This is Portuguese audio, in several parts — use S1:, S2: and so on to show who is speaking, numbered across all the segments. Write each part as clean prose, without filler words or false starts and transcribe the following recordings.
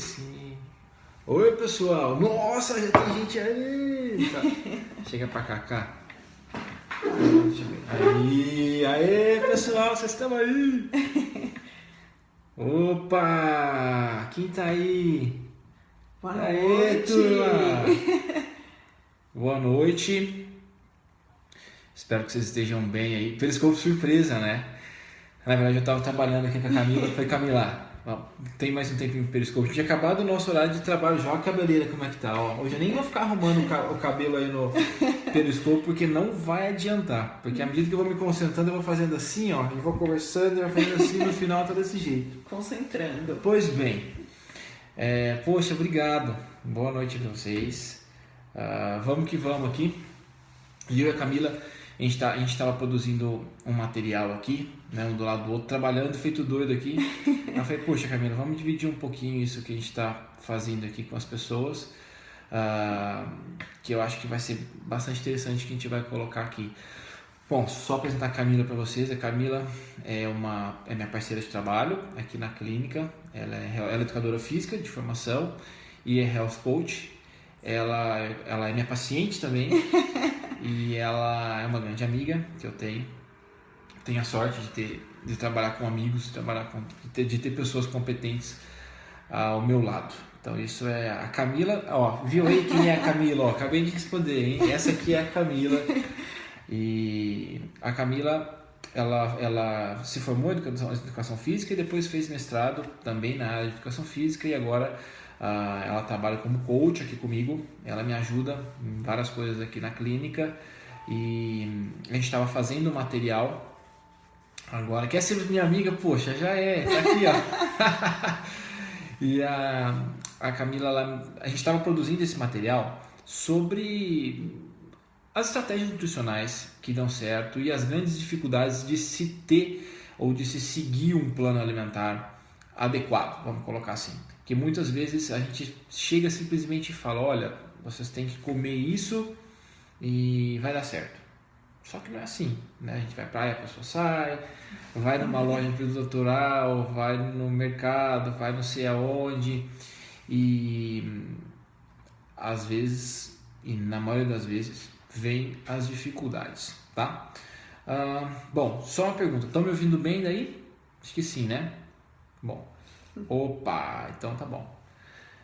S1: sim. Oi, pessoal. Nossa, já tem gente aí. Tá. Chega pra cá. Aê, pessoal, vocês estão aí? Opa, quem tá aí?
S2: Boa
S1: Aê,
S2: noite.
S1: turma. Boa noite. Espero que vocês estejam bem aí. Periscope surpresa, né? Na verdade, eu tava trabalhando aqui com a Camila. Falei, Camila, tem mais um tempinho no Periscope. A gente tinha acabado o nosso horário de trabalho. Já a cabeleira, como é que tá? Ó, hoje eu nem vou ficar arrumando o cabelo aí no Periscope, porque não vai adiantar. Porque à medida que eu vou me concentrando, eu vou fazendo assim, ó. Eu vou conversando, eu vou fazendo assim, no final tá desse jeito.
S2: Concentrando.
S1: Pois bem. Poxa, obrigado. Boa noite a vocês. Vamos que vamos aqui. E eu e a Camila, a gente estava produzindo um material aqui, né, um do lado do outro, trabalhando, feito doido aqui. Eu falei, poxa, Camila, vamos dividir um pouquinho isso que a gente está fazendo aqui com as pessoas, que eu acho que vai ser bastante interessante que a gente vai colocar aqui. Bom, só apresentar a Camila para vocês. A Camila é minha parceira de trabalho aqui na clínica. Ela é educadora física de formação e é health coach. Ela é minha paciente também. E ela é uma grande amiga que eu tenho. Tenho a sorte de trabalhar com amigos, de ter pessoas competentes ao meu lado. Então isso é a Camila. Ó, viu aí quem é a Camila? Ó, acabei de responder, hein? Essa aqui é a Camila. E a Camila, ela se formou em educação física e depois fez mestrado também na área de educação física e agora ela trabalha como coach aqui comigo. Ela me ajuda em várias coisas aqui na clínica e a gente estava fazendo um material agora. Quer ser minha amiga? Poxa, já tá aqui, ó. E a Camila, a gente estava produzindo esse material sobre as estratégias nutricionais que dão certo e as grandes dificuldades de se ter ou de se seguir um plano alimentar adequado, vamos colocar assim. Que muitas vezes a gente chega simplesmente e fala, olha, vocês têm que comer isso e vai dar certo. Só que não é assim, né? A gente vai pra praia, a pessoa sai, vai numa loja de produto natural, vai no mercado, vai não sei aonde e às vezes, e na maioria das vezes, vem as dificuldades, tá? Bom, só uma pergunta, estão me ouvindo bem daí? Acho que sim, né? Bom, opa, então tá bom.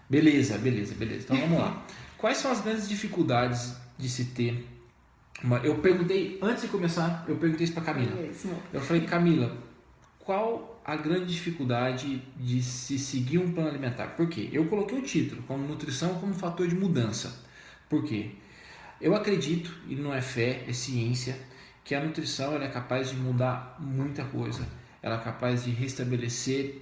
S1: Beleza, então vamos lá. Quais são as grandes dificuldades de se ter eu perguntei, antes de começar, eu perguntei isso pra Camila. Eu falei, Camila, qual a grande dificuldade de se seguir um plano alimentar? Por quê? Eu coloquei o título como nutrição como fator de mudança. Por quê? Eu acredito, e não é fé, é ciência, que a nutrição ela é capaz de mudar muita coisa. Ela é capaz de restabelecer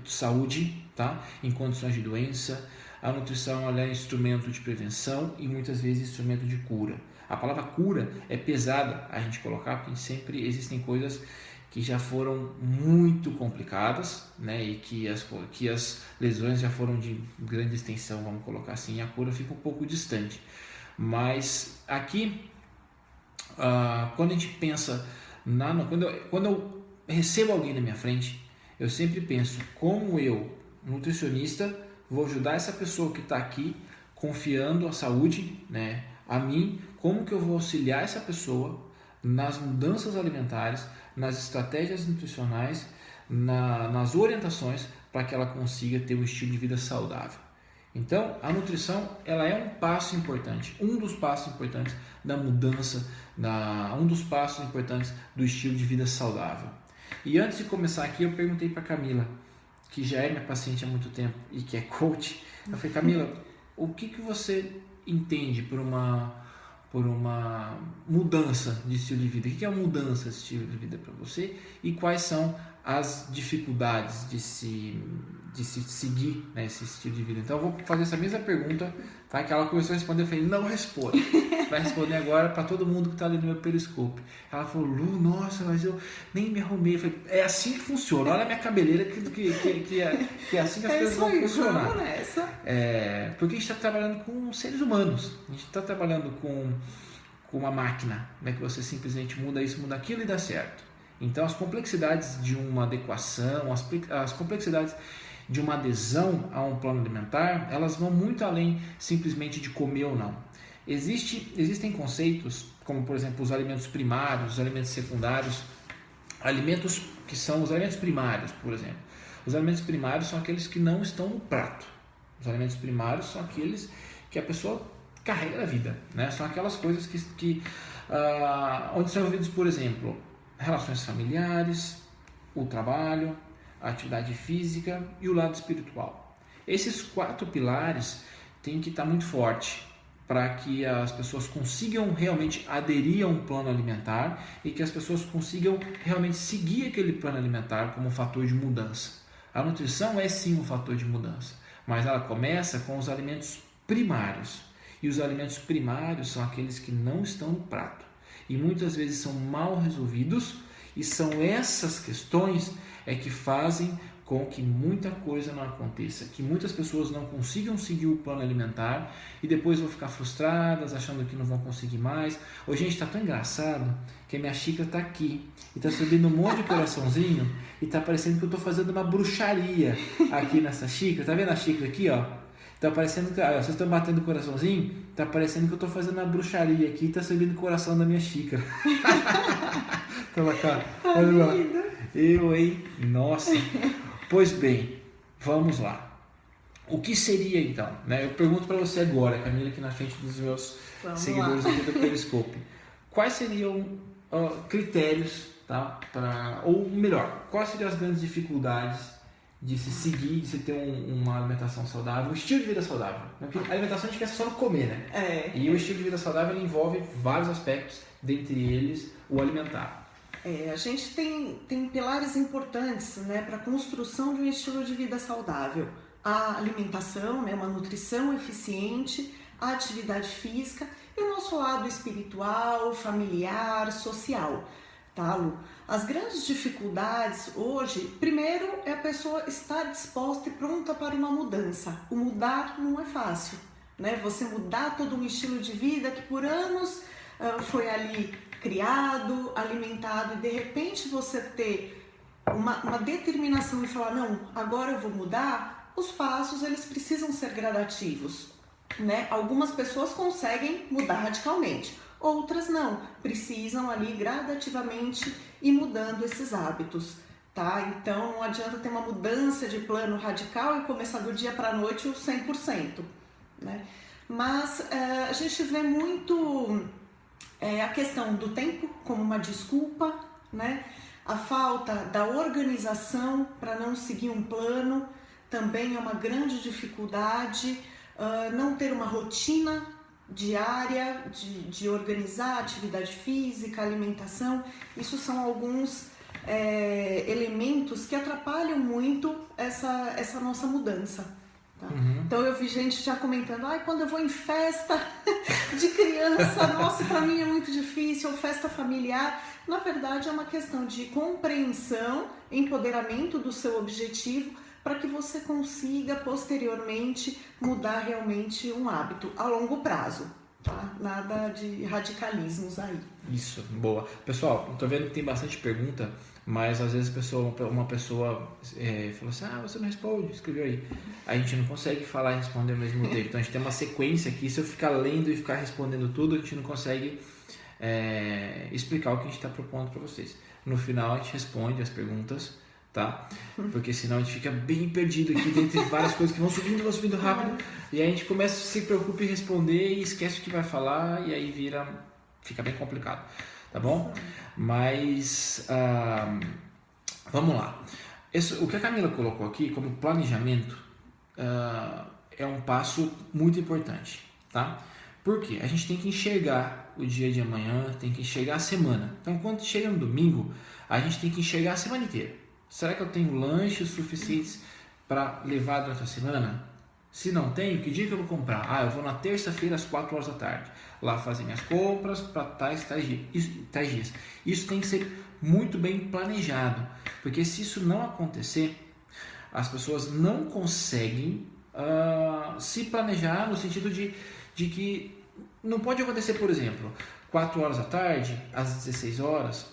S1: saúde, tá? Em condições de doença. A nutrição ela é instrumento de prevenção e muitas vezes instrumento de cura. A palavra cura é pesada a gente colocar, porque sempre existem coisas que já foram muito complicadas, né? E que as lesões já foram de grande extensão, vamos colocar assim, e a cura fica um pouco distante. Mas aqui, quando a gente pensa, quando eu recebo alguém na minha frente, eu sempre penso como eu, nutricionista, vou ajudar essa pessoa que está aqui, confiando a saúde, né, a mim, como que eu vou auxiliar essa pessoa nas mudanças alimentares, nas estratégias nutricionais, nas orientações para que ela consiga ter um estilo de vida saudável. Então, a nutrição ela é um passo importante, um dos passos importantes da mudança, um dos passos importantes do estilo de vida saudável. E antes de começar aqui, eu perguntei para Camila, que já é minha paciente há muito tempo e que é coach, eu falei, Camila, o que você entende por uma mudança de estilo de vida? O que é uma mudança de estilo de vida para você? E quais são as dificuldades de se seguir, né, esse estilo de vida? Então eu vou fazer essa mesma pergunta, tá? Que ela começou a responder, eu falei, não responde. Vai responder agora para todo mundo que está ali no meu Periscope. Ela falou, Lu, nossa, mas eu nem me arrumei. Eu falei, é assim que funciona, olha a minha cabeleira que é assim que as coisas vão funcionar. Porque a gente está trabalhando com seres humanos, a gente está trabalhando com uma máquina, né, que você simplesmente muda isso, muda aquilo e dá certo. Então as complexidades de uma adequação, as complexidades de uma adesão a um plano alimentar, elas vão muito além simplesmente de comer ou não. Existem conceitos como, por exemplo, os alimentos primários, os alimentos secundários, alimentos que são os alimentos primários, por exemplo. Os alimentos primários são aqueles que não estão no prato. Os alimentos primários são aqueles que a pessoa carrega da vida, né? São aquelas coisas onde são envolvidos, por exemplo, relações familiares, o trabalho, a atividade física e o lado espiritual. Esses 4 pilares têm que estar muito forte para que as pessoas consigam realmente aderir a um plano alimentar e que as pessoas consigam realmente seguir aquele plano alimentar como um fator de mudança. A nutrição é sim um fator de mudança, mas ela começa com os alimentos primários. E os alimentos primários são aqueles que não estão no prato e muitas vezes são mal resolvidos, e são essas questões que fazem com que muita coisa não aconteça, que muitas pessoas não consigam seguir o plano alimentar e depois vão ficar frustradas, achando que não vão conseguir mais. Hoje, gente, está tão engraçado que a minha xícara está aqui e está subindo um monte de coraçãozinho e está parecendo que eu estou fazendo uma bruxaria aqui nessa xícara. Tá vendo a xícara aqui, ó? Tá parecendo que vocês estão batendo o coraçãozinho, tá parecendo que eu estou fazendo uma bruxaria aqui e está subindo o coração da minha xícara. Toma cá, olha lá. Eu, hein? Nossa. Pois bem, vamos lá. O que seria então? Né? Eu pergunto para você agora, Camila, aqui na frente dos meus seguidores aqui do Periscope. Quais seriam critérios, tá? Ou melhor, quais seriam as grandes dificuldades de se seguir, de se ter uma alimentação saudável, um estilo de vida saudável? Porque a alimentação a gente pensa só no comer, né? E o estilo de vida saudável ele envolve vários aspectos, dentre eles o alimentar.
S2: A gente tem pilares importantes, né, para a construção de um estilo de vida saudável. A alimentação, né, uma nutrição eficiente, a atividade física e o nosso lado espiritual, familiar, social. Tá, Lu? As grandes dificuldades hoje, primeiro é a pessoa estar disposta e pronta para uma mudança. O mudar não é fácil, né? Você mudar todo um estilo de vida que por anos foi ali criado, alimentado, e de repente você ter uma determinação e falar, não, agora eu vou mudar, os passos eles precisam ser gradativos, né? Algumas pessoas conseguem mudar radicalmente, outras não, precisam ali gradativamente ir mudando esses hábitos, tá? Então não adianta ter uma mudança de plano radical e começar do dia para a noite o 100%, né? Mas a gente vê muito a questão do tempo como uma desculpa, né? A falta da organização para não seguir um plano também é uma grande dificuldade, não ter uma rotina diária de organizar atividade física, alimentação, isso são alguns elementos que atrapalham muito essa nossa mudança. Tá?
S1: Uhum.
S2: Então eu vi gente já comentando, quando eu vou em festa de criança, nossa, para mim é muito difícil, ou festa familiar. Na verdade é uma questão de compreensão, empoderamento do seu objetivo, para que você consiga posteriormente mudar realmente um hábito a longo prazo, tá? Nada de radicalismos aí.
S1: Isso, boa. Pessoal, estou vendo que tem bastante pergunta, mas às vezes uma pessoa falou assim, você não responde, escreveu aí. A gente não consegue falar e responder ao mesmo tempo, então a gente tem uma sequência aqui, se eu ficar lendo e ficar respondendo tudo, a gente não consegue explicar o que a gente está propondo para vocês. No final a gente responde as perguntas, tá? Porque senão a gente fica bem perdido aqui dentro de várias coisas que vão subindo rápido, e aí a gente começa a se preocupar em responder e esquece o que vai falar, e aí fica bem complicado, tá bom? Mas vamos lá. O que a Camila colocou aqui como planejamento é um passo muito importante, tá? Porque a gente tem que enxergar o dia de amanhã, tem que enxergar a semana. Então, quando chega no domingo, a gente tem que enxergar a semana inteira. Será que eu tenho lanches suficientes para levar durante a semana? Se não tenho, que dia que eu vou comprar? Eu vou na terça-feira às 4 horas da tarde. Lá fazer minhas compras para tais dias. Isso tem que ser muito bem planejado. Porque se isso não acontecer, as pessoas não conseguem se planejar no sentido de que não pode acontecer, por exemplo, 4 horas da tarde, às 16 horas,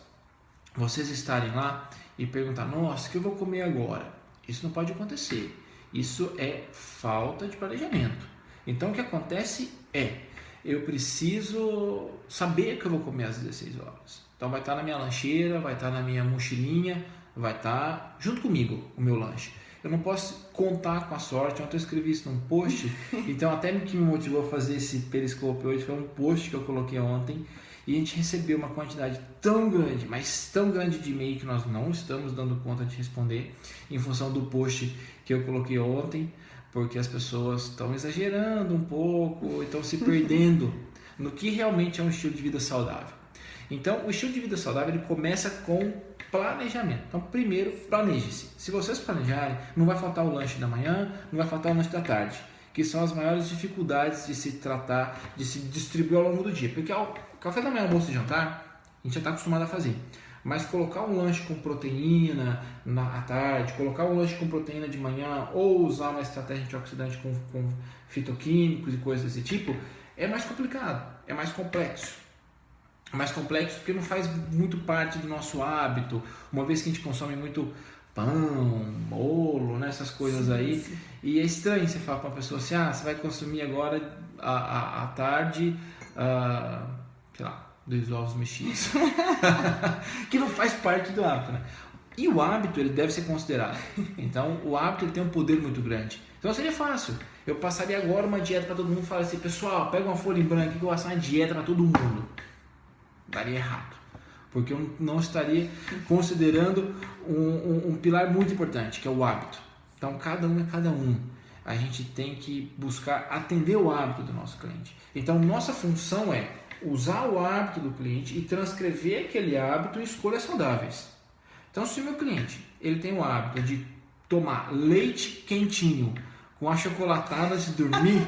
S1: vocês estarem lá e perguntar, nossa, o que eu vou comer agora? Isso não pode acontecer. Isso é falta de planejamento. Então o que acontece é, eu preciso saber que eu vou comer às 16 horas. Então vai estar na minha lancheira, vai estar na minha mochilinha, vai estar junto comigo o meu lanche. Eu não posso contar com a sorte. Ontem eu escrevi isso num post, então até o que me motivou a fazer esse Periscope hoje foi um post que eu coloquei ontem, e a gente recebeu uma quantidade tão grande, mas tão grande de e-mail que nós não estamos dando conta de responder em função do post que eu coloquei ontem, porque as pessoas estão exagerando um pouco, estão se perdendo no que realmente é um estilo de vida saudável. Então, o estilo de vida saudável ele começa com planejamento. Então, primeiro, planeje-se. Se vocês planejarem, não vai faltar o lanche da manhã, não vai faltar o lanche da tarde, que são as maiores dificuldades de se tratar, de se distribuir ao longo do dia. Porque o café da manhã, almoço e jantar, a gente já está acostumado a fazer. Mas colocar um lanche com proteína à tarde, colocar um lanche com proteína de manhã, ou usar uma estratégia antioxidante com fitoquímicos e coisas desse tipo, é mais complicado, é mais complexo. Mais complexo porque não faz muito parte do nosso hábito, uma vez que a gente consome muito pão, bolo, né, essas coisas aí. Sim. E é estranho você falar para uma pessoa assim, você vai consumir agora à tarde, sei lá, 2 ovos mexidos, que não faz parte do hábito, né? E o hábito ele deve ser considerado. Então o hábito ele tem um poder muito grande. Então seria fácil. Eu passaria agora uma dieta para todo mundo e falaria assim, pessoal, pega uma folha em branco que eu vou passar uma dieta para todo mundo. Daria errado, porque eu não estaria considerando um pilar muito importante, que é o hábito. Então cada um é cada um. A gente tem que buscar atender o hábito do nosso cliente. Então nossa função é usar o hábito do cliente e transcrever aquele hábito em escolhas saudáveis. Então se o meu cliente ele tem o hábito de tomar leite quentinho com achocolatada de dormir,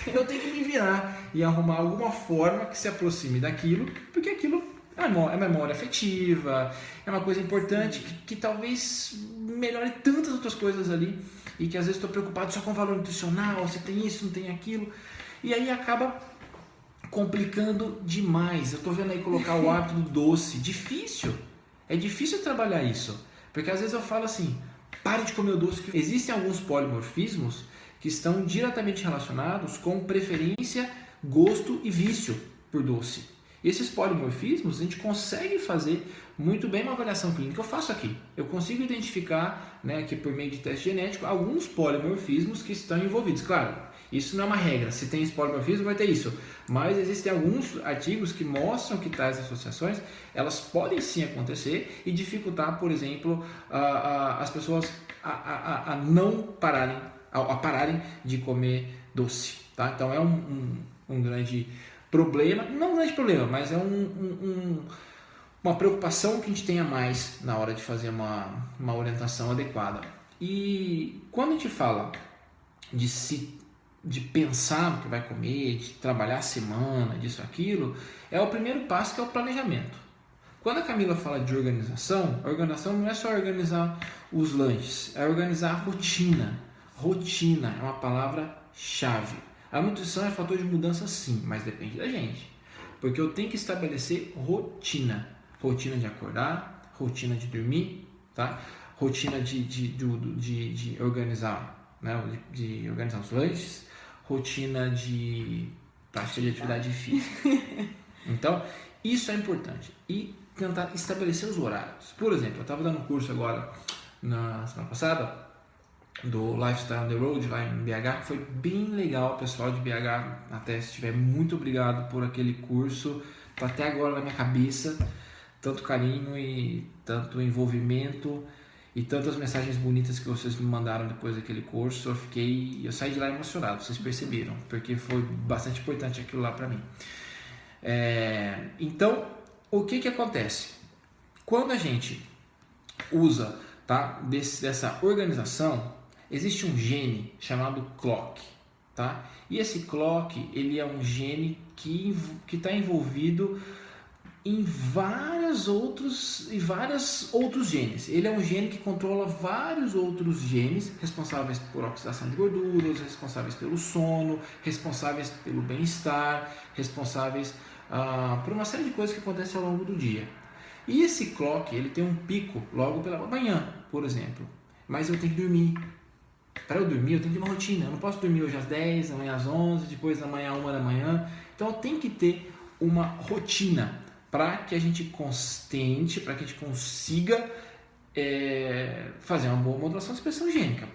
S1: eu tenho que me virar e arrumar alguma forma que se aproxime daquilo, porque aquilo é memória afetiva, é uma coisa importante que talvez melhore tantas outras coisas ali, e que às vezes estou preocupado só com o valor nutricional, se tem isso, não tem aquilo, e aí acaba complicando demais. Eu estou vendo aí colocar o hábito do doce, é difícil trabalhar isso, porque às vezes eu falo assim, pare de comer o doce. Existem alguns polimorfismos que estão diretamente relacionados com preferência, gosto e vício por doce. E esses polimorfismos a gente consegue fazer muito bem uma avaliação clínica. Eu faço aqui, eu consigo identificar, né, aqui por meio de teste genético, alguns polimorfismos que estão envolvidos. Claro, isso não é uma regra, se tem esse polimorfismo vai ter isso, mas existem alguns artigos que mostram que tais associações elas podem sim acontecer e dificultar, por exemplo, as pessoas a não pararem, a pararem de comer doce, tá? Então é um grande problema, não um grande problema, mas é uma preocupação que a gente tenha mais na hora de fazer uma orientação adequada. E quando a gente fala de pensar no que vai comer, de trabalhar a semana, disso, aquilo, é o primeiro passo, que é o planejamento. Quando a Camila fala de organização, a organização não é só organizar os lanches, é organizar a rotina. Rotina é uma palavra-chave. A nutrição é fator de mudança sim, mas depende da gente. Porque eu tenho que estabelecer rotina. Rotina de acordar, rotina de dormir, tá? Rotina de organizar, né? de organizar os lanches, rotina de prática de atividade física. Então, isso é importante. E tentar estabelecer os horários. Por exemplo, eu estava dando um curso agora, na semana passada, do Lifestyle on the Road, lá em BH, que foi bem legal. O pessoal de BH, até se estiver, muito obrigado por aquele curso. Está até agora na minha cabeça, tanto carinho e tanto envolvimento e tantas mensagens bonitas que vocês me mandaram depois daquele curso. Eu saí de lá emocionado, vocês perceberam, porque foi bastante importante aquilo lá para mim. Então, o que acontece? Quando a gente usa, tá, dessa organização, existe um gene chamado clock, tá? E esse clock, ele é um gene que está envolvido em vários outros genes. Ele é um gene que controla vários outros genes, responsáveis por oxidação de gorduras, responsáveis pelo sono, responsáveis pelo bem-estar, responsáveis por uma série de coisas que acontecem ao longo do dia. E esse clock, ele tem um pico logo pela manhã, por exemplo. Mas eu tenho que dormir. Para eu dormir, eu tenho que ter uma rotina. Eu não posso dormir hoje às 10, amanhã às 11, depois amanhã às 1 da manhã. Então eu tenho que ter uma rotina para que a gente constante, para que a gente consiga fazer uma boa modulação de expressão gênica,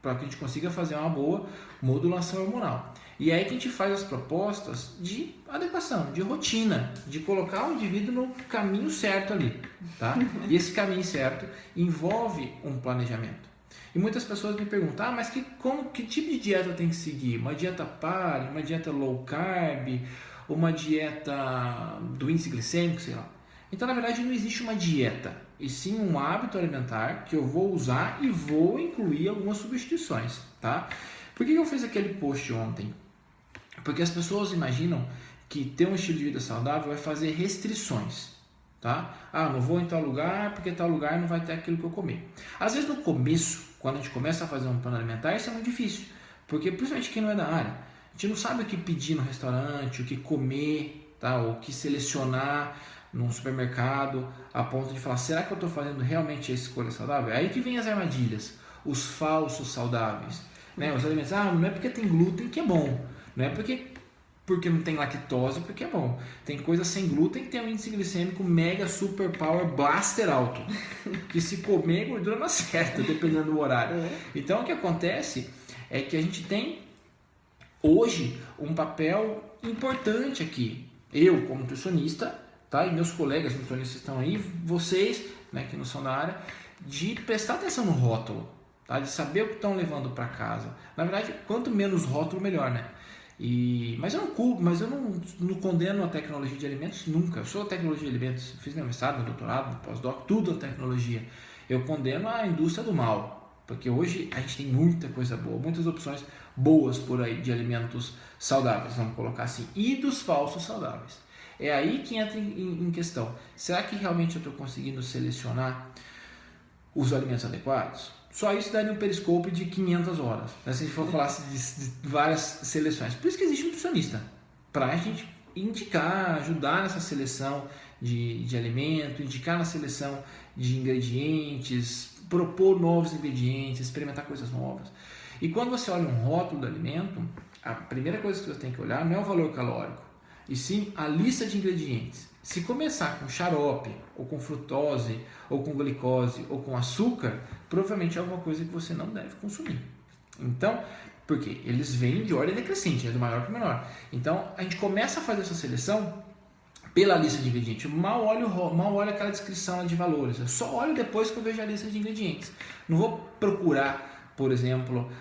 S1: para que a gente consiga fazer uma boa modulação hormonal. E é aí que a gente faz as propostas de adequação, de rotina, de colocar o indivíduo no caminho certo ali, tá? E esse caminho certo envolve um planejamento. E muitas pessoas me perguntam, mas que tipo de dieta eu tenho que seguir? Uma dieta paleo, uma dieta low carb, uma dieta do índice glicêmico, sei lá. Então, na verdade, não existe uma dieta, e sim um hábito alimentar que eu vou usar e vou incluir algumas substituições, tá? Por que eu fiz aquele post ontem? Porque as pessoas imaginam que ter um estilo de vida saudável vai fazer restrições, tá? Não vou em tal lugar porque tal lugar não vai ter aquilo que eu comer. Às vezes no começo, quando a gente começa a fazer um plano alimentar, isso é muito difícil, porque principalmente quem não é da área, a gente não sabe o que pedir no restaurante, o que comer, tá? O que selecionar num supermercado, a ponto de falar, será que eu estou fazendo realmente a escolha saudável? É aí que vem as armadilhas, os falsos saudáveis, né? Os alimentos, não é porque tem glúten que é bom, não é porque não tem lactose porque é bom. Tem coisa sem glúten que tem um índice glicêmico mega super power blaster alto, que se comer gordura não acerta, dependendo do horário. Então o que acontece é que a gente tem hoje um papel importante aqui. Eu como nutricionista, tá? E meus colegas nutricionistas estão aí, vocês, né, que não são da área, de prestar atenção no rótulo, tá? De saber o que estão levando para casa. Na verdade, quanto menos rótulo, melhor, né? Mas eu não condeno a tecnologia de alimentos nunca. Eu sou a tecnologia de alimentos, fiz meu mestrado, meu doutorado, meu pós-doc, tudo a tecnologia. Eu condeno a indústria do mal, porque hoje a gente tem muita coisa boa, muitas opções boas por aí de alimentos saudáveis, vamos colocar assim, e dos falsos saudáveis. É aí que entra em questão. Será que realmente eu estou conseguindo selecionar os alimentos adequados? Só isso daria um periscope de 500 horas, né? Se a gente for falar de várias seleções. Por isso que existe um nutricionista, para a gente indicar, ajudar nessa seleção de alimento, indicar na seleção de ingredientes, propor novos ingredientes, experimentar coisas novas. E quando você olha um rótulo do alimento, a primeira coisa que você tem que olhar não é o valor calórico, e sim a lista de ingredientes. Se começar com xarope, ou com frutose, ou com glicose, ou com açúcar, provavelmente é alguma coisa que você não deve consumir. Então, porque eles vêm de ordem decrescente, do maior para o menor. Então, a gente começa a fazer essa seleção pela lista de ingredientes. Eu mal olho aquela descrição de valores. Eu só olho depois que eu vejo a lista de ingredientes. Não vou procurar, por exemplo,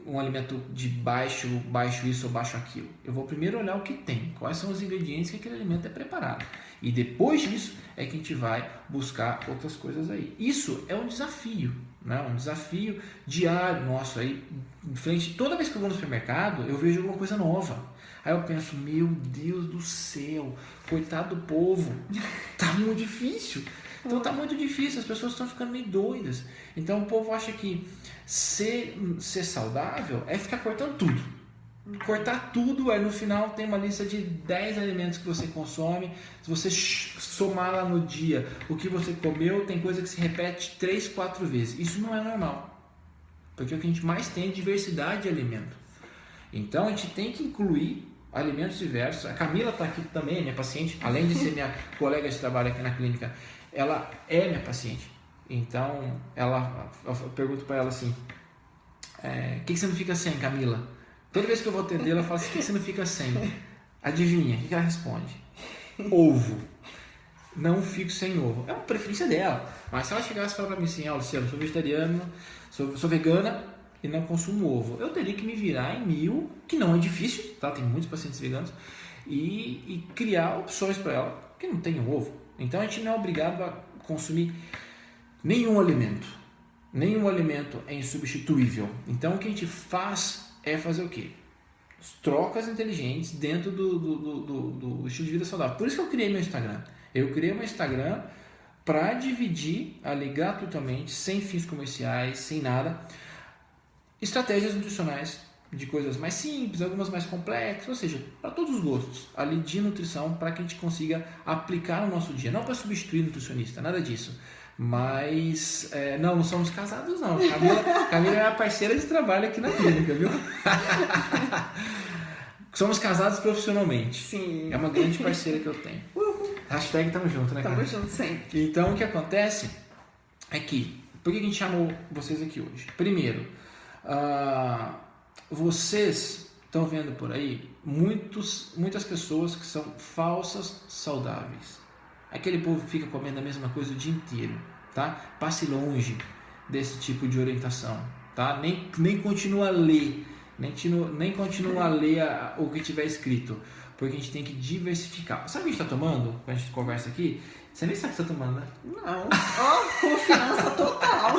S1: um alimento de baixo isso ou baixo aquilo. Eu vou primeiro olhar o que tem, quais são os ingredientes que aquele alimento é preparado. E depois disso é que a gente vai buscar outras coisas aí. Isso é um desafio, né? Um desafio diário nosso aí. Em frente, toda vez que eu vou no supermercado, eu vejo alguma coisa nova. Aí eu penso, meu Deus do céu, coitado do povo, tá muito difícil. Então tá muito difícil, as pessoas estão ficando meio doidas. Então o povo acha que ser saudável é ficar cortando tudo. Cortar tudo, aí no final tem uma lista de 10 alimentos que você consome. Se você somar lá no dia o que você comeu, tem coisa que se repete 3, 4 vezes. Isso não é normal. Porque o que a gente mais tem é diversidade de alimento. Então a gente tem que incluir alimentos diversos. A Camila está aqui também, minha paciente, além de ser minha colega de trabalho aqui na clínica, ela é minha paciente. Então eu pergunto para ela assim, o que você não fica sem, Camila? Toda vez que eu vou atender, ela fala assim, o que você não fica sem? Adivinha, o que ela responde? Ovo. Não fico sem ovo. É uma preferência dela. Mas se ela chegasse e falar para mim assim, Luciano, eu sou vegetariano, sou vegana e não consumo ovo, eu teria que me virar em 1000, que não é difícil, tá? Tem muitos pacientes veganos, e criar opções para ela que não tenham ovo. Então a gente não é obrigado a consumir nenhum alimento. Nenhum alimento é insubstituível. Então o que a gente faz é fazer o quê? Trocas inteligentes dentro do estilo de vida saudável. Por isso que eu criei meu Instagram. Eu criei meu Instagram para dividir ali gratuitamente, sem fins comerciais, sem nada, estratégias nutricionais de coisas mais simples, algumas mais complexas, ou seja, para todos os gostos, ali de nutrição, para que a gente consiga aplicar no nosso dia. Não para substituir nutricionista, nada disso, Mas, não somos casados não. Camila é a parceira de trabalho aqui na clínica, viu? Somos casados profissionalmente.
S2: Sim.
S1: É uma grande parceira que eu tenho. Hashtag tamo junto, né, cara?
S2: Tamo junto sempre.
S1: Então, o que acontece é que, por que a gente chamou vocês aqui hoje? Primeiro, vocês estão vendo por aí muitas pessoas que são falsas saudáveis. Aquele povo que fica comendo a mesma coisa o dia inteiro, tá? Passe longe desse tipo de orientação, tá? Nem continua a ler, nem continua a ler o que tiver escrito, porque a gente tem que diversificar. Sabe o que a gente está tomando quando a gente conversa aqui? Você nem sabe o que você está tomando, né?
S2: Não. Confiança total.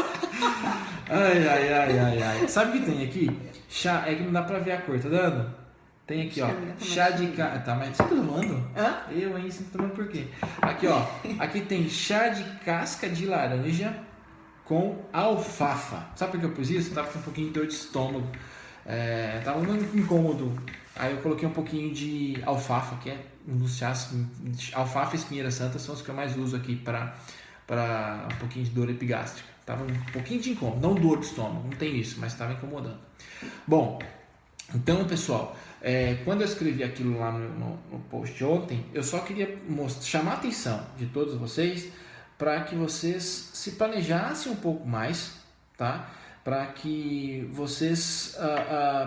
S1: Ai. Sabe o que tem aqui? Chá, é que não dá pra ver a cor, tá dando? Tem aqui, ó, chá de casca. Tá, mas você tá tomando?
S2: Hã?
S1: Eu, hein? Você tá tomando por quê? Aqui, ó. Aqui tem chá de casca de laranja com alfafa. Sabe por que eu pus isso? Eu tava com um pouquinho de dor de estômago. Tava muito incômodo. Aí eu coloquei um pouquinho de alfafa, que é um dos chás. Alfafa e espinheira santa são os que eu mais uso aqui para um pouquinho de dor epigástrica. Tava um pouquinho de incômodo, não dor de estômago, não tem isso, mas estava incomodando. Bom, então pessoal, quando eu escrevi aquilo lá no post ontem, eu só queria chamar a atenção de todos vocês para que vocês se planejassem um pouco mais, tá? Para que vocês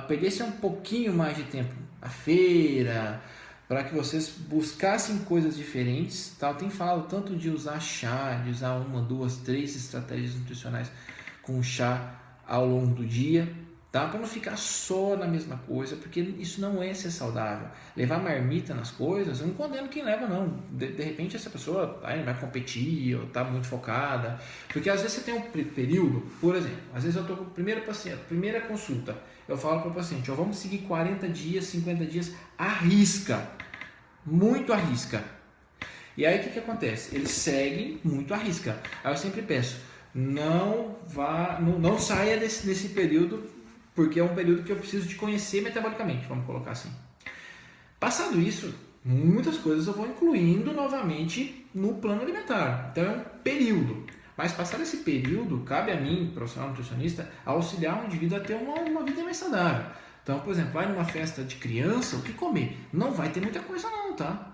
S1: perdessem um pouquinho mais de tempo à feira, para que vocês buscassem coisas diferentes, tá? Eu tenho falado tanto de usar chá, de usar 1, 2, 3 estratégias nutricionais com chá ao longo do dia, tá? Para não ficar só na mesma coisa, porque isso não é ser saudável. Levar marmita nas coisas, eu não condeno quem leva não. De repente essa pessoa vai competir ou tá muito focada, porque às vezes você tem um período, por exemplo, às vezes eu tô com o primeiro paciente, primeira consulta, eu falo para o paciente, vamos seguir 40 dias, 50 dias, arrisca, muito arrisca. E aí o que acontece? Eles seguem muito arrisca. Aí eu sempre peço, não saia desse período, porque é um período que eu preciso de conhecer metabolicamente, vamos colocar assim. Passado isso, muitas coisas eu vou incluindo novamente no plano alimentar. Então é um período. Mas passado esse período, cabe a mim, profissional nutricionista, auxiliar o indivíduo a ter uma vida mais saudável. Então, por exemplo, vai numa festa de criança, o que comer? Não vai ter muita coisa não, tá?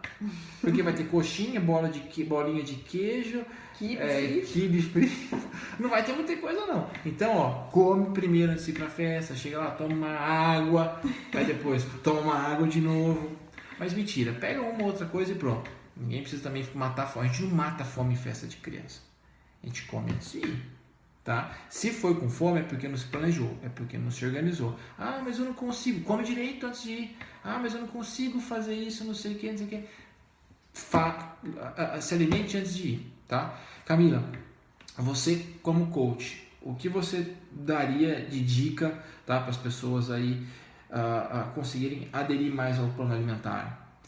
S1: Porque vai ter coxinha, bolinha de queijo, quibe frito. Não vai ter muita coisa não. Então, ó, come primeiro antes de ir pra festa, chega lá, toma uma água, aí depois toma uma água de novo. Mas mentira, pega uma outra coisa e pronto. Ninguém precisa também matar a fome. A gente não mata a fome em festa de criança. A gente come antes de ir, tá? Se foi com fome é porque não se planejou, é porque não se organizou. Ah, mas eu não consigo. Come direito antes de ir. Ah, mas eu não consigo fazer isso, não sei o que, não sei o que. Se alimente antes de ir, tá? Camila, você como coach, o que você daria de dica, tá, para as pessoas aí conseguirem aderir mais ao plano alimentar?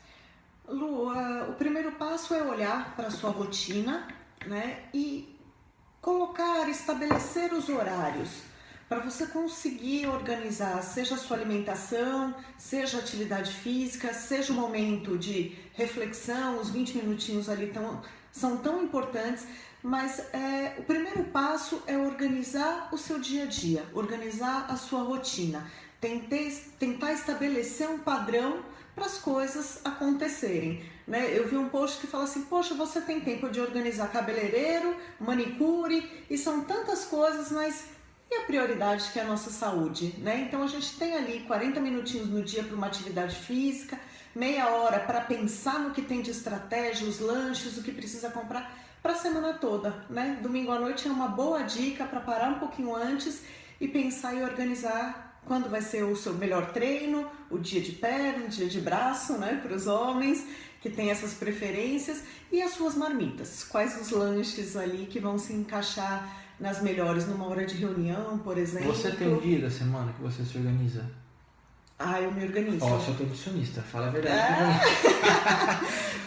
S2: Lu, o primeiro passo é olhar para a sua rotina, né, e estabelecer os horários para você conseguir organizar, seja a sua alimentação, seja a atividade física, seja o momento de reflexão, os 20 minutinhos ali são tão importantes, mas o primeiro passo é organizar o seu dia a dia, organizar a sua rotina, tentar estabelecer um padrão para as coisas acontecerem, né? Eu vi um post que fala assim, poxa, você tem tempo de organizar cabeleireiro, manicure, e são tantas coisas, mas e a prioridade que é a nossa saúde, né? Então a gente tem ali 40 minutinhos no dia para uma atividade física, meia hora para pensar no que tem de estratégia, os lanches, o que precisa comprar para a semana toda, né? Domingo à noite é uma boa dica para parar um pouquinho antes e pensar e organizar quando vai ser o seu melhor treino, o dia de perna, o dia de braço, né, para os homens que têm essas preferências, e as suas marmitas, quais os lanches ali que vão se encaixar nas melhores numa hora de reunião, por exemplo.
S1: Você tem um dia da semana que você se organiza?
S2: Eu me organizo.
S1: Ó, sou nutricionista, fala a verdade.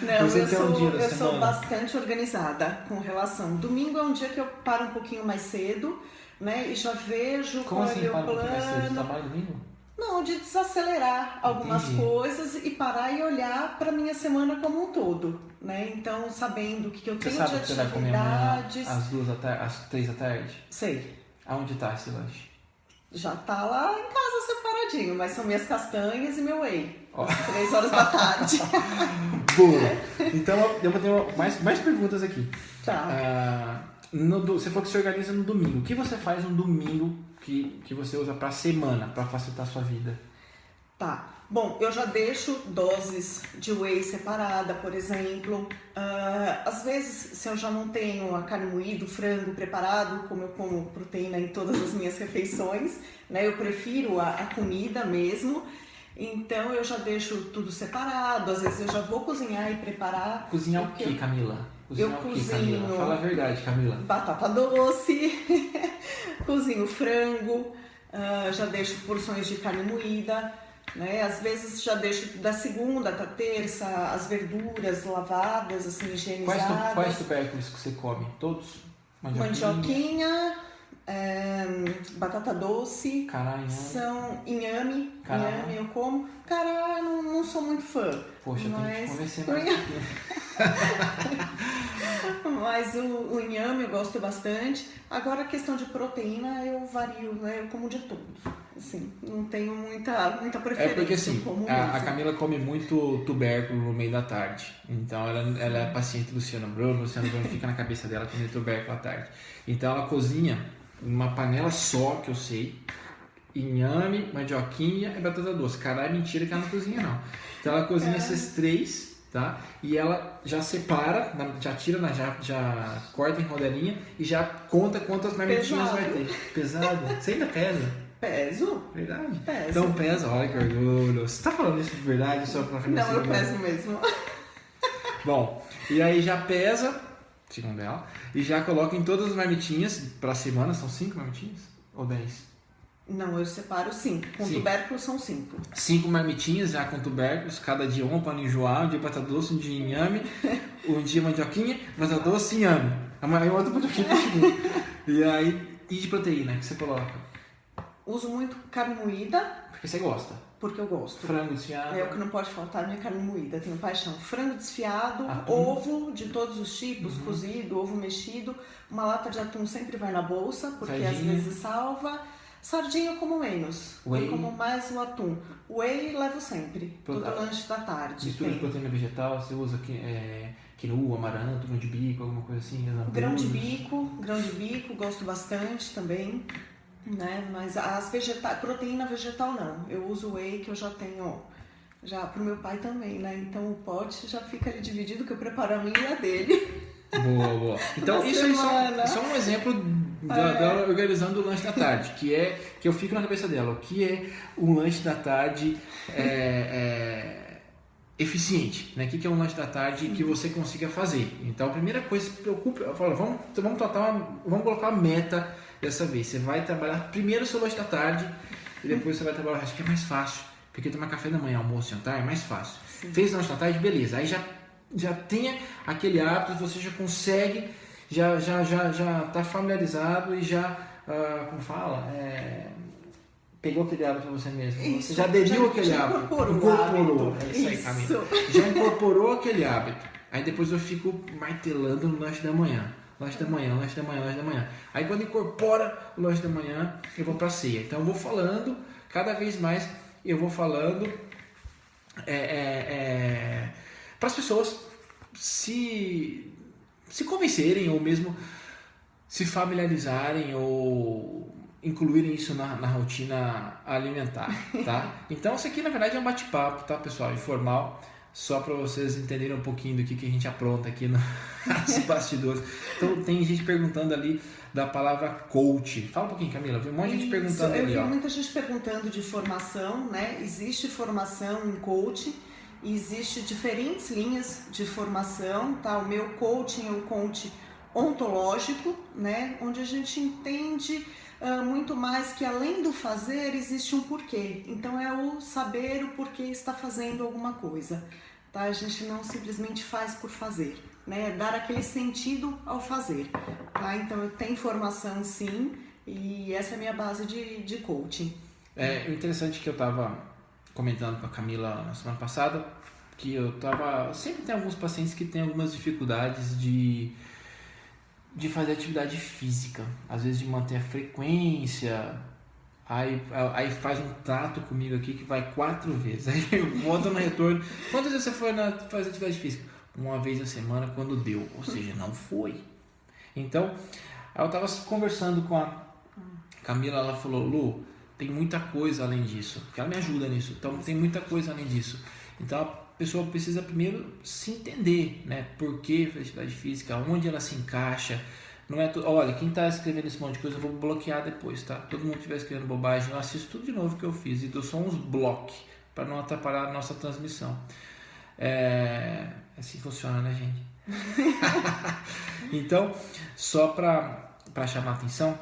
S2: Não, eu sou bastante organizada com relação. Domingo é um dia que eu paro um pouquinho mais cedo, né? E já vejo
S1: qual é o plano.
S2: Você
S1: trabalha domingo?
S2: Não, de desacelerar algumas
S1: Entendi.
S2: coisas e parar e olhar para minha semana como um todo, né? Então, sabendo o que eu
S1: Você
S2: tenho
S1: sabe
S2: de
S1: que você vai comer amanhã
S2: atividades.
S1: às 2 da tarde, às 3 da tarde?
S2: Sei,
S1: Aonde tá esse lanche?
S2: já tá lá em casa separadinho, mas são minhas castanhas e meu whey.
S1: Ó.
S2: Às 3 horas da tarde.
S1: Boa! Então eu vou ter mais perguntas aqui.
S2: Tá.
S1: Você falou que se organiza no domingo. O que você faz no domingo que você usa pra semana, pra facilitar a sua vida?
S2: Tá. Bom, eu já deixo doses de whey separada, por exemplo. Às vezes, se eu já não tenho a carne moída, o frango preparado, como eu como proteína em todas as minhas refeições, né? Eu prefiro a comida mesmo. Então, eu já deixo tudo separado. Às vezes, eu já vou cozinhar e preparar.
S1: Cozinhar o que, Camila? Cozinhar
S2: eu
S1: o que,
S2: cozinho
S1: Camila? Fala a verdade, Camila.
S2: batata doce, cozinho frango, já deixo porções de carne moída, né? Às vezes já deixo da segunda até terça as verduras lavadas, assim, higienizadas.
S1: Quais tubérculos que você come? Todos?
S2: Mandioquinha, batata doce,
S1: Cará, inhame.
S2: são inhame,
S1: Cará.
S2: inhame eu como. Cará, não sou muito fã.
S1: Poxa, eu tenho que
S2: mas
S1: convencer mais.
S2: Mas o inhame eu gosto bastante. Agora a questão de proteína eu vario, né? Eu como de tudo. Assim, não tenho muita preferência.
S1: É porque assim,
S2: como
S1: a
S2: mesmo.
S1: Camila come muito tubérculo no meio da tarde. Então ela é paciente do Luciano Bruno. O Luciano Bruno fica na cabeça dela comer tubérculo à tarde. Então ela cozinha numa panela só, que eu sei. Inhame, mandioquinha e batata doce. Caralho, é mentira que ela não cozinha não. Então ela cozinha esses três, tá? E ela já separa, já tira, já corta em rodelinha e já conta quantas marmitinhas vai ter. Pesado? Você ainda pesa?
S2: Peso?
S1: Verdade.
S2: Peso.
S1: Então pesa, olha que orgulho. Você tá falando isso de verdade só pra
S2: Não, eu peso mesmo.
S1: Bom, e aí já pesa, segundo ela, e já coloca em todas as marmitinhas pra semana. São 5 marmitinhas? Ou 10?
S2: Não, eu separo 5. Com
S1: Sim.
S2: tubérculos são 5.
S1: 5 marmitinhas já com tubérculos, cada dia um para não enjoar, um dia batata doce, um dia inhame, um dia mandioquinha, batata doce e inhame. Amanhã eu outro mandioquinha pro segundo. E aí, e de proteína que você coloca?
S2: Uso muito carne moída,
S1: Porque você gosta.
S2: porque eu gosto.
S1: Frango desfiado.
S2: É o que não pode faltar, minha carne moída, tenho paixão. Frango desfiado,
S1: Atum.
S2: ovo de todos os tipos, cozido, ovo mexido. Uma lata de atum sempre vai na bolsa, porque às
S1: Sardinha.
S2: vezes salva. Sardinha eu como menos,
S1: Whey.
S2: eu como mais o atum. Whey levo sempre, todo
S1: Prota-
S2: lanche da tarde.
S1: Mistura de
S2: tem.
S1: proteína vegetal, você usa quinoa, amaranto, grão de bico, alguma coisa assim?
S2: Grão de bico, gosto bastante também. Né? Mas proteína vegetal não. Eu uso whey que eu já tenho, já pro meu pai também, né? Então o pote já fica ali dividido, que eu preparo a minha e a dele.
S1: Boa. Então
S2: Na
S1: isso aí
S2: semana.
S1: só um exemplo dela organizando o lanche da tarde, que eu fico na cabeça dela. O que é um lanche da tarde eficiente, né? O que é um lanche da tarde que você consiga fazer? Então a primeira coisa, se preocupe, eu falo, vamos colocar uma meta dessa vez. Você vai trabalhar primeiro o seu lanche da tarde e depois você vai trabalhar o resto, que é mais fácil. Porque tomar café da manhã, almoço, jantar é mais fácil.
S2: Sim.
S1: Fez o lanche da tarde, beleza. Aí já tenha aquele hábito, você já consegue, já está familiarizado e já, como fala, pegou aquele hábito para você mesmo.
S2: Isso,
S1: Você já aderiu aquele hábito.
S2: Incorporou.
S1: É isso aí, Camila. Já incorporou aquele hábito. Aí depois eu fico martelando no lanche da manhã. Lanche da manhã. Aí quando incorpora o lanche da manhã, eu vou para ceia. Então eu vou falando, cada vez mais eu vou falando para as pessoas se convencerem ou mesmo se familiarizarem ou incluírem isso na rotina alimentar, tá? Então isso aqui na verdade é um bate-papo, tá, pessoal? Informal, só para vocês entenderem um pouquinho do que a gente apronta aqui nos bastidores. Então tem gente perguntando ali da palavra coach. Fala um pouquinho, Camila. Vi um monte de gente perguntando ali,
S2: Eu
S1: ó.
S2: vi muita gente perguntando de formação, né? Existe formação em coaching, existe diferentes linhas de formação, tá? O meu coaching é um coaching ontológico, né? Onde a gente entende muito mais que além do fazer existe um porquê. Então é o saber o porquê está fazendo alguma coisa, tá? A gente não simplesmente faz por fazer, né? Dar aquele sentido ao fazer, tá? Então eu tenho formação sim, e essa é a minha base de coaching.
S1: O interessante é que eu estava comentando com a Camila na semana passada, que sempre tem alguns pacientes que têm algumas dificuldades de fazer atividade física, às vezes de manter a frequência. Aí faz um trato comigo aqui que vai 4 vezes. Aí eu volto no retorno. Quantas vezes você foi fazer atividade física? 1 vez a semana quando deu. Ou seja, não foi. Então, eu estava conversando com a Camila, ela falou, Lu, tem muita coisa além disso. Porque ela me ajuda nisso. Então, tem muita coisa além disso. Então, a pessoa precisa primeiro se entender, né? Por que atividade física, onde ela se encaixa. Não é olha, quem está escrevendo esse monte de coisa eu vou bloquear depois, tá? Todo mundo que estiver escrevendo bobagem, eu assisto tudo de novo que eu fiz e dou só uns blocos para não atrapalhar a nossa transmissão. Assim funciona, né, gente? Então, só para chamar a atenção,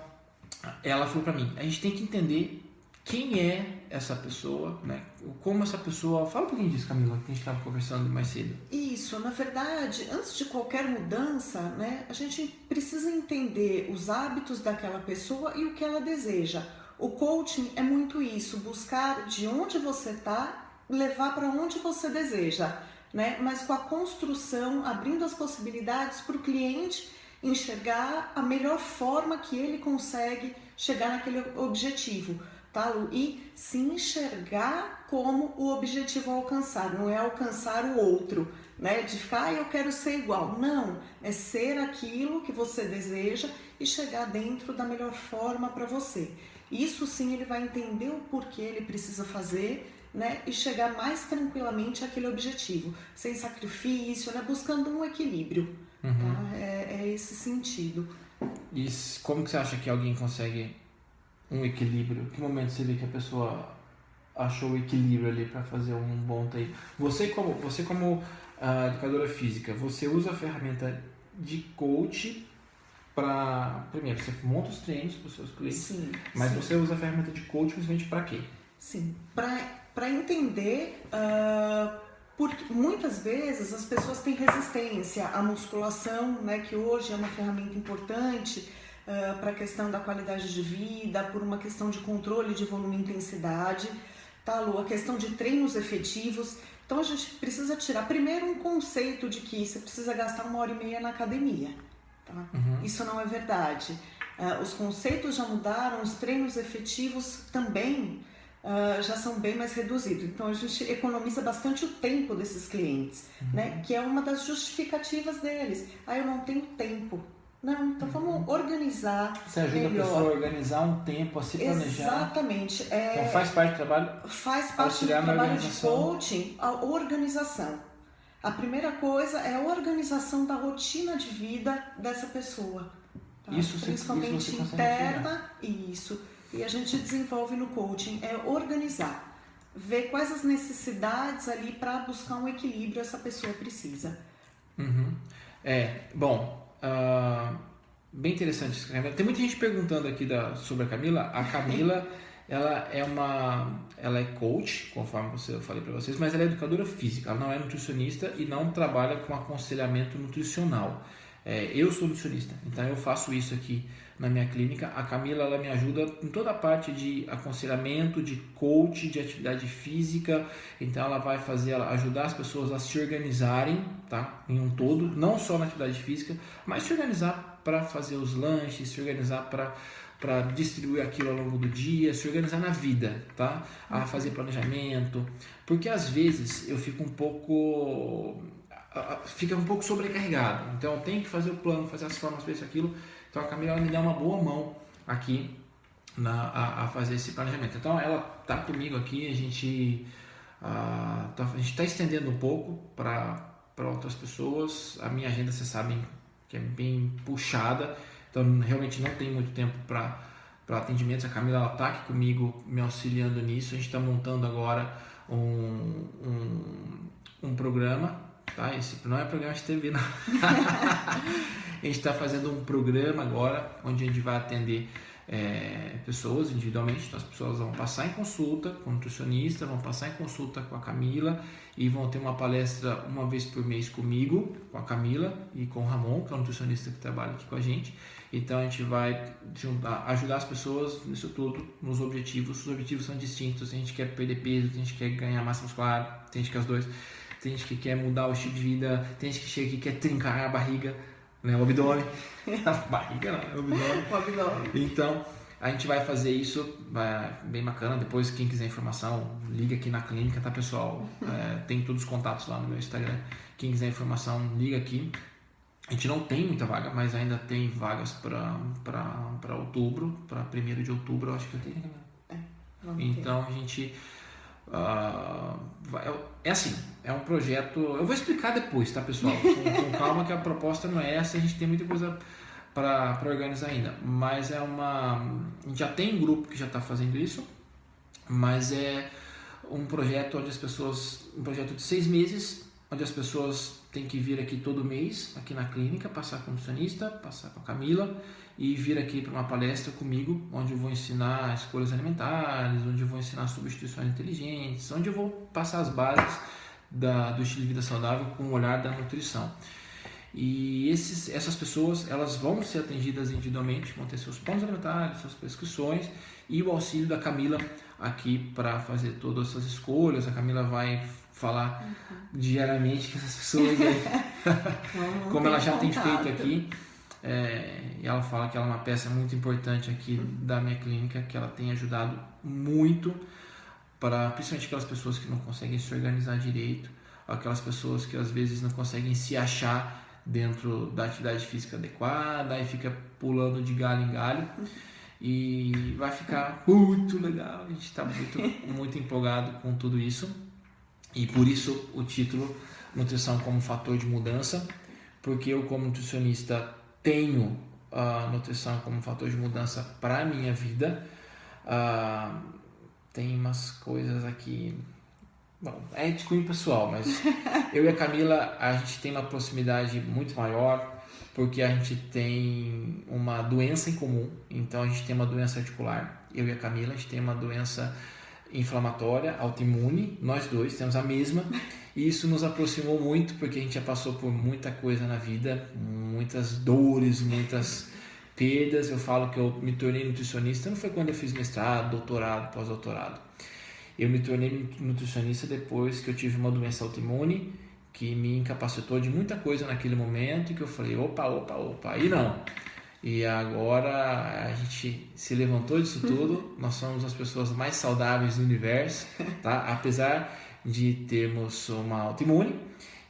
S1: ela falou para mim, a gente tem que entender quem é essa pessoa, né? Como essa pessoa... Fala um pouquinho disso, Camila, que a gente estava conversando mais cedo.
S2: Isso, na verdade, antes de qualquer mudança, né, a gente precisa entender os hábitos daquela pessoa e o que ela deseja. O coaching é muito isso, buscar de onde você está, levar para onde você deseja, né? Mas com a construção, abrindo as possibilidades para o cliente enxergar a melhor forma que ele consegue chegar naquele objetivo. Tá, Lu? E se enxergar como o objetivo a alcançar, não é alcançar o outro, né? De ficar, eu quero ser igual. Não, é ser aquilo que você deseja e chegar dentro da melhor forma para você. Isso sim, ele vai entender o porquê ele precisa fazer, né? E chegar mais tranquilamente àquele objetivo, sem sacrifício, né? Buscando um equilíbrio. Tá? É esse sentido.
S1: E como que você acha que alguém consegue um equilíbrio? Que momento você vê que a pessoa achou o equilíbrio ali para fazer um bom treino? Você como educadora física, você usa a ferramenta de coach para... Primeiro, você monta os treinos para os seus clientes,
S2: sim,
S1: mas
S2: sim.
S1: Você usa a ferramenta de coach principalmente para quê?
S2: Sim, para entender... Porque muitas vezes as pessoas têm resistência à musculação, né, que hoje é uma ferramenta importante para a questão da qualidade de vida, por uma questão de controle de volume e intensidade, tá, Lu? A questão de treinos efetivos. Então a gente precisa tirar primeiro um conceito de que você precisa gastar 1h30 na academia. Tá? Isso não é verdade. Os conceitos já mudaram, os treinos efetivos também já são bem mais reduzidos. Então a gente economiza bastante o tempo desses clientes, né? Que é uma das justificativas deles. Eu não tenho tempo. Não, então vamos organizar.
S1: Você ajuda
S2: melhor.
S1: A pessoa a organizar um tempo, a se planejar.
S2: Exatamente.
S1: Então faz parte do trabalho?
S2: Faz parte do trabalho de coaching a organização. A primeira coisa é a organização da rotina de vida dessa pessoa. Tá? Principalmente interna. Isso. E a gente desenvolve no coaching, é organizar. Ver quais as necessidades ali para buscar um equilíbrio essa pessoa precisa.
S1: Bem interessante isso, Camila. Tem muita gente perguntando aqui sobre a Camila. A Camila, ela é coach, conforme eu falei para vocês, mas ela é educadora física. Ela não é nutricionista e não trabalha com aconselhamento nutricional. Eu sou nutricionista, então eu faço isso aqui na minha clínica. A Camila, ela me ajuda em toda a parte de aconselhamento, de coach, de atividade física. Então ela vai ajudar as pessoas a se organizarem, tá? Em um todo, não só na atividade física, mas se organizar para fazer os lanches, se organizar para distribuir aquilo ao longo do dia, se organizar na vida, tá? A fazer planejamento, porque às vezes eu fico fica um pouco sobrecarregado, então eu tenho que fazer o plano, fazer as formas, fazer isso, aquilo. Então a Camila me dá uma boa mão aqui a fazer esse planejamento. Então ela está comigo aqui, a gente está estendendo um pouco para outras pessoas. A minha agenda, vocês sabem que é bem puxada, então realmente não tem muito tempo para atendimentos. A Camila está aqui comigo me auxiliando nisso. A gente está montando agora um programa, tá? Esse não é programa de TV, não. A gente está fazendo um programa agora onde a gente vai atender pessoas individualmente. Então as pessoas vão passar em consulta com o nutricionista, vão passar em consulta com a Camila e vão ter uma palestra uma vez por mês comigo, com a Camila e com o Ramon, que é o nutricionista que trabalha aqui com a gente. Então a gente vai ajudar as pessoas nisso tudo, nos objetivos. Os objetivos são distintos. Tem gente que quer perder peso, tem gente que quer ganhar massa muscular, tem gente que quer os dois, tem gente que quer mudar o estilo de vida, tem gente que chega aqui e quer trincar a barriga, né? O abdômen. A barriga não, o abdômen. Então a gente vai fazer isso, bem bacana. Depois, quem quiser informação, liga aqui na clínica, tá, pessoal? Tem todos os contatos lá no meu Instagram. Quem quiser informação, liga aqui. A gente não tem muita vaga, mas ainda tem vagas para outubro, para 1º de outubro, eu acho que eu tenho. Então a gente é assim, é um projeto. Eu vou explicar depois, tá, pessoal? Com calma, que a proposta não é essa, a gente tem muita coisa para organizar ainda, mas a gente já tem um grupo que já está fazendo isso, mas é um projeto onde um projeto de 6 meses, onde as pessoas têm que vir aqui todo mês, aqui na clínica, passar com o nutricionista, passar com a Camila e vir aqui para uma palestra comigo, onde eu vou ensinar escolhas alimentares, onde eu vou ensinar substituições inteligentes, onde eu vou passar as bases do estilo de vida saudável com o olhar da nutrição. E essas pessoas, elas vão ser atendidas individualmente, vão ter seus planos alimentares, suas prescrições e o auxílio da Camila aqui para fazer todas essas escolhas. A Camila vai falar diariamente com essas pessoas, como ela já tem feito aqui. E ela fala que ela é uma peça muito importante aqui da minha clínica, que ela tem ajudado muito, principalmente aquelas pessoas que não conseguem se organizar direito, aquelas pessoas que às vezes não conseguem se achar dentro da atividade física adequada e fica pulando de galho em galho. E vai ficar muito legal, a gente está muito empolgado com tudo isso. E por isso o título Nutrição como Fator de Mudança, porque eu, como nutricionista, tenho a nutrição como fator de mudança para a minha vida. Tem umas coisas aqui, bom, é de cunho pessoal, mas eu e a Camila, a gente tem uma proximidade muito maior, porque a gente tem uma doença em comum. Então a gente tem uma doença articular, eu e a Camila, a gente tem uma doença inflamatória, autoimune, nós dois temos a mesma, e isso nos aproximou muito, porque a gente já passou por muita coisa na vida, muitas dores, muitas perdas. Eu falo que eu me tornei nutricionista, não foi quando eu fiz mestrado, doutorado, pós-doutorado. Eu me tornei nutricionista depois que eu tive uma doença autoimune, que me incapacitou de muita coisa naquele momento, e que eu falei, opa, aí não. E agora a gente se levantou disso tudo, nós somos as pessoas mais saudáveis do universo, tá? Apesar de termos uma autoimune,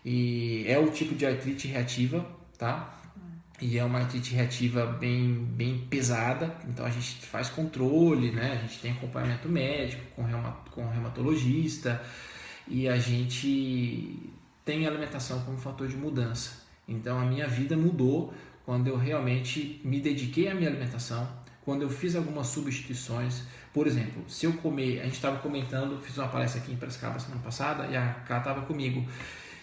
S1: e é o tipo de artrite reativa, tá? E é uma artrite reativa bem pesada, então a gente faz controle, né? A gente tem acompanhamento médico com reumatologista, e a gente tem alimentação como fator de mudança. Então a minha vida mudou quando eu realmente me dediquei à minha alimentação, quando eu fiz algumas substituições. Por exemplo, se eu comer, a gente estava comentando, fiz uma palestra aqui em Piracicaba semana passada, e a Cá estava comigo,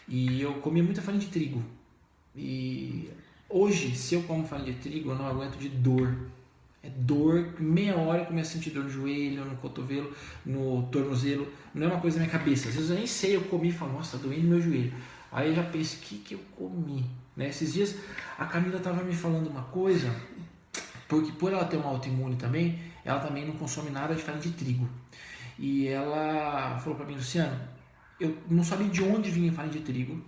S1: e eu comia muita farinha de trigo, e hoje, se eu como farinha de trigo, eu não aguento de dor. É dor, meia hora eu começo a sentir dor no joelho, no cotovelo, no tornozelo, não é uma coisa da minha cabeça. Às vezes eu nem sei, eu comi e falo, nossa, tá doendo meu joelho. Aí eu já penso, o que eu comi? Né? Esses dias a Camila estava me falando uma coisa, porque por ela ter uma autoimune também, ela também não consome nada de farinha de trigo. E ela falou para mim, Luciano, eu não sabia de onde vinha farinha de trigo.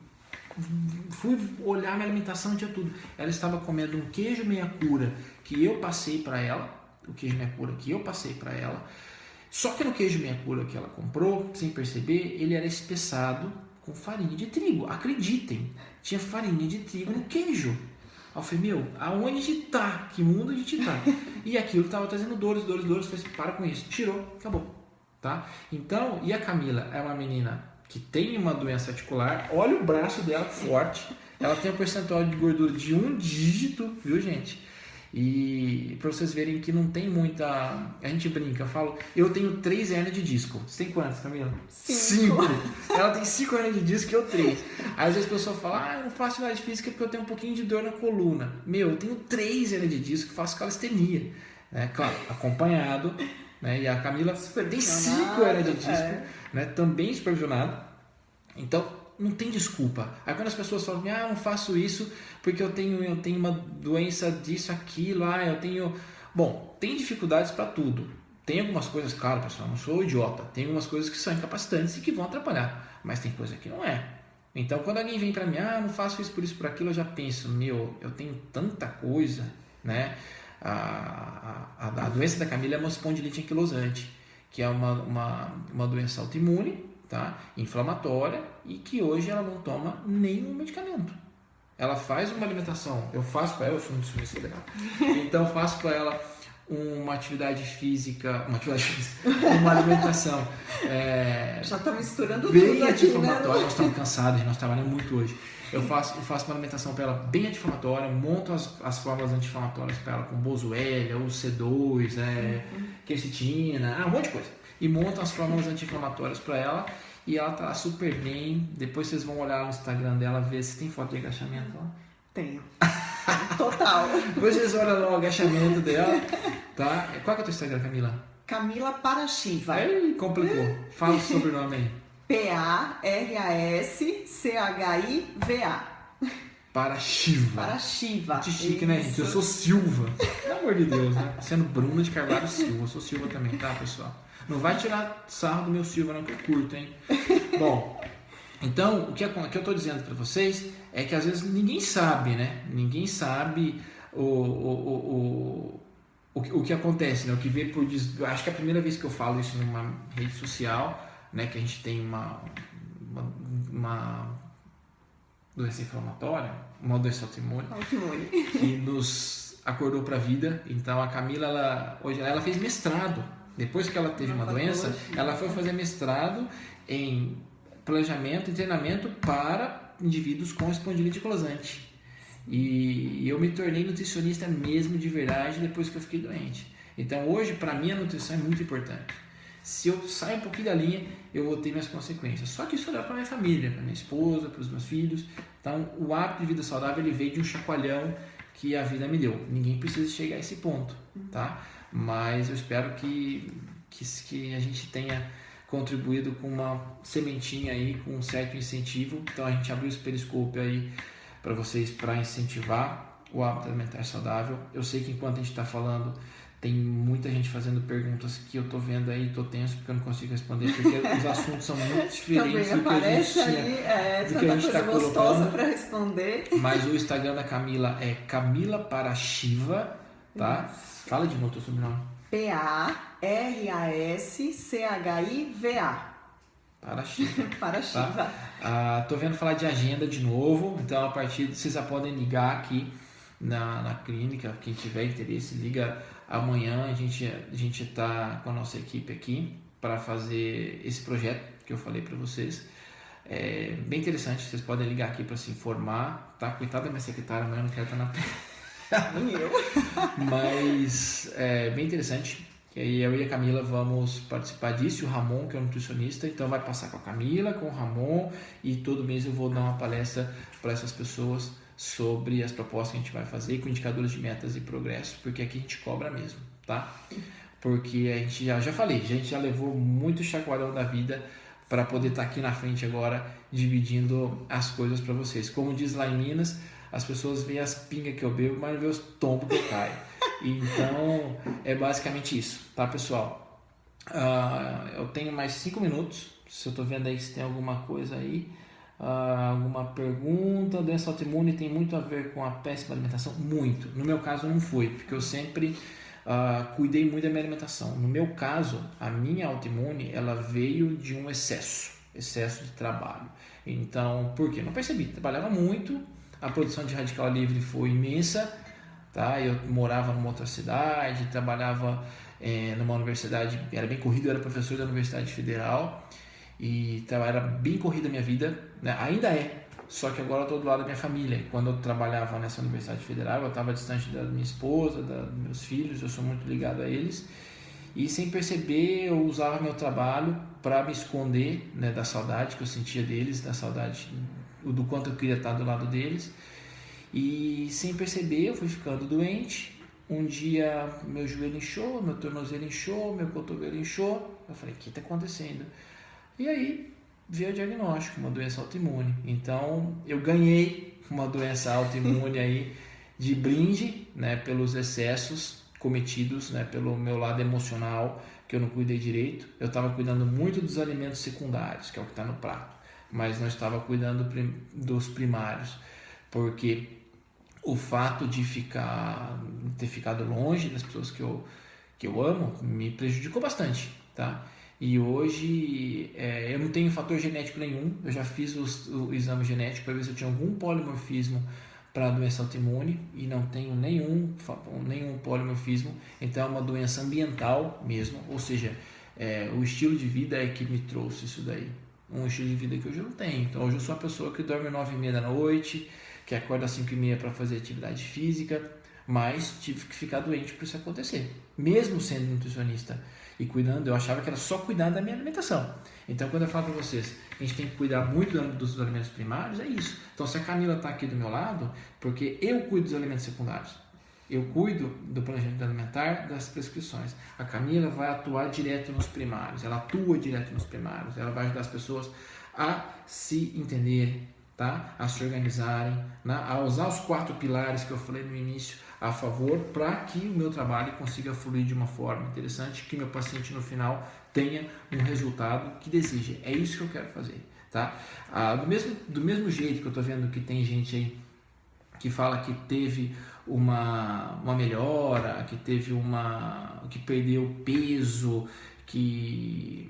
S1: Fui olhar minha alimentação, tinha tudo. Ela estava comendo um queijo meia cura que eu passei para ela, só que no queijo meia cura que ela comprou, sem perceber, ele era espessado com farinha de trigo. Acreditem, tinha farinha de trigo no queijo. Aí eu falei, aonde a gente tá? Que mundo a gente tá? E aquilo estava trazendo dores. Eu falei, para com isso, tirou, acabou, tá? Então, e a Camila é uma menina que tem uma doença articular, olha o braço dela forte, ela tem um percentual de gordura de 1 dígito, viu, gente? E para vocês verem que não tem muita... A gente brinca, eu falo, eu tenho 3 hernias de disco. Você tem quantas, Camila? 5. Ela tem 5 hernias de disco e eu 3. Aí às vezes a pessoa fala, eu não faço atividade física porque eu tenho um pouquinho de dor na coluna. Eu tenho 3 hernias de disco e faço calistenia. né? Claro, acompanhado, né? E a Camila tem 5 hernias de disco, né? Também supervisionado. Então, não tem desculpa. Aí quando as pessoas falam, eu não faço isso porque eu tenho uma doença disso, aquilo, eu tenho... Bom, tem dificuldades para tudo. Tem algumas coisas, claro, pessoal, não sou idiota. Tem algumas coisas que são incapacitantes e que vão atrapalhar. Mas tem coisa que não é. Então, quando alguém vem para mim, não faço isso, por aquilo, eu já penso, eu tenho tanta coisa, né? A doença da Camila é uma espondilite anquilosante, que é uma doença autoimune, tá? Inflamatória, e que hoje ela não toma nenhum medicamento. Ela faz uma alimentação, eu faço para ela, eu sou um nutricionista dela, então eu faço para ela uma atividade física, uma alimentação
S2: já está misturando
S1: bem
S2: tudo
S1: anti-inflamatória,
S2: aqui, né?
S1: nós estamos cansados, nós trabalhamos muito hoje. Eu faço uma alimentação para ela bem anti-inflamatória, monto as fórmulas anti-inflamatórias para ela com Boswellia, ou C2, quercetina, um monte de coisa. E monto as fórmulas anti-inflamatórias para ela e ela tá super bem. Depois vocês vão olhar no Instagram dela, ver se tem foto de agachamento lá.
S2: Tenho. Total.
S1: Depois vocês olham lá o agachamento dela, tá? Qual que é o teu Instagram, Camila?
S2: Camila Paraschiva.
S1: Aí, complicou. Fala o sobrenome aí.
S2: Paraschiva.
S1: Paraschiva. Que chique, né, gente? Eu sou Silva. Pelo amor de Deus, né? Sendo Bruna de Carvalho Silva. Eu sou Silva também, tá, pessoal? Não vai tirar sarro do meu Silva, não, que eu curto, hein? Bom, então, o que eu tô dizendo para vocês é que às vezes ninguém sabe, né? Ninguém sabe o que acontece, né? O que vê por... Acho que é a primeira vez que eu falo isso numa rede social, né? Que a gente tem uma doença inflamatória, uma doença autoimune, que nos acordou para a vida. Então, a Camila, hoje ela fez mestrado. Depois que ela teve uma doença, ela foi fazer mestrado em planejamento e treinamento para indivíduos com espondilite anquilosante. E eu me tornei nutricionista mesmo de verdade depois que eu fiquei doente. Então hoje, para mim, a nutrição é muito importante. Se eu sair um pouquinho da linha, eu vou ter minhas consequências. Só que isso eu levo para minha família, para minha esposa, para os meus filhos. Então, o hábito de vida saudável ele veio de um chacoalhão que a vida me deu. Ninguém precisa chegar a esse ponto, tá? Mas eu espero que a gente tenha contribuído com uma sementinha aí, com um certo incentivo. Então a gente abriu esse periscópio aí para vocês, para incentivar o hábito alimentar saudável. Eu sei que enquanto a gente está falando, tem muita gente fazendo perguntas que eu tô vendo aí, tô tenso porque eu não consigo responder, porque os assuntos são muito diferentes do que a gente tinha, do que a gente está colocando.
S2: Para responder.
S1: Mas o Instagram da Camila é Camila Paraschiva, tá? Fala de novo o sobrenome.
S2: Paraschiva.
S1: Paraschiva. Tá? Tô vendo falar de agenda de novo, então a partir vocês já podem ligar aqui na clínica, quem tiver interesse, liga amanhã, a gente tá com a nossa equipe aqui para fazer esse projeto que eu falei para vocês. É bem interessante, vocês podem ligar aqui para se informar, tá? Coitada da minha secretária, mas eu não quero estar na
S2: Nem eu.
S1: Mas é bem interessante. E aí eu e a Camila vamos participar disso, o Ramon, que é um nutricionista, então vai passar com a Camila, com o Ramon, e todo mês eu vou dar uma palestra para essas pessoas sobre as propostas que a gente vai fazer, com indicadores de metas e progresso, porque aqui a gente cobra mesmo, tá? Porque a gente já falei, a gente já levou muito chacoalhão da vida para poder estar aqui na frente agora, dividindo as coisas para vocês. Como diz lá em Minas, as pessoas veem as pingas que eu bebo, mas não veem os tombos que eu caio. Então, é basicamente isso, tá, pessoal? Eu tenho mais 5 minutos, se eu tô vendo aí se tem alguma coisa aí, alguma pergunta. A doença autoimune tem muito a ver com a péssima alimentação? Muito. No meu caso não foi, porque eu sempre cuidei muito da minha alimentação. No meu caso, a minha autoimune, ela veio de um excesso de trabalho. Então, por quê? Não percebi, trabalhava muito, a produção de radical livre foi imensa, tá? Eu morava numa outra cidade, trabalhava numa universidade, era bem corrido, eu era professor da Universidade Federal e era bem corrida a minha vida, né? Ainda é, só que agora eu estou do lado da minha família. E quando eu trabalhava nessa Universidade Federal, eu estava distante da minha esposa, dos meus filhos, eu sou muito ligado a eles, e sem perceber eu usava meu trabalho para me esconder, né, da saudade que eu sentia deles, da saudade do quanto eu queria estar do lado deles. E sem perceber eu fui ficando doente. um dia meu joelho inchou, meu tornozelo inchou, meu cotovelo inchou. Eu falei, o que está acontecendo? E aí veio o diagnóstico, uma doença autoimune. Então eu ganhei uma doença autoimune aí de brinde, né, pelos excessos cometidos, né, pelo meu lado emocional, que eu não cuidei direito. Eu estava cuidando muito dos alimentos secundários, que é o que está no prato, mas não estava cuidando dos primários, porque o fato de ter ficado longe das pessoas que eu amo me prejudicou bastante, tá? E hoje eu não tenho fator genético nenhum. Eu já fiz o exame genético para ver se eu tinha algum polimorfismo para a doença autoimune e não tenho nenhum polimorfismo. Então é uma doença ambiental mesmo, ou seja, o estilo de vida é que me trouxe isso daí. Um estilo de vida que hoje eu não tenho. Então hoje eu sou uma pessoa que dorme 9h30 da noite, que acorda às 5h30 para fazer atividade física, mas tive que ficar doente para isso acontecer. Mesmo sendo nutricionista e cuidando, eu achava que era só cuidar da minha alimentação. Então, quando eu falo para vocês, a gente tem que cuidar muito dos alimentos primários, é isso. Então, se a Camila está aqui do meu lado, porque eu cuido dos alimentos secundários, eu cuido do planejamento alimentar, das prescrições. A Camila vai atuar direto nos primários, ela atua direto nos primários, ela vai ajudar as pessoas a se entenderem, tá? A se organizarem, né? A usar os 4 pilares que eu falei no início a favor, para que o meu trabalho consiga fluir de uma forma interessante, que meu paciente no final tenha um resultado que deseja. É isso que eu quero fazer, tá? Do mesmo jeito que eu estou vendo que tem gente aí que fala que teve uma melhora, que teve que perdeu peso, que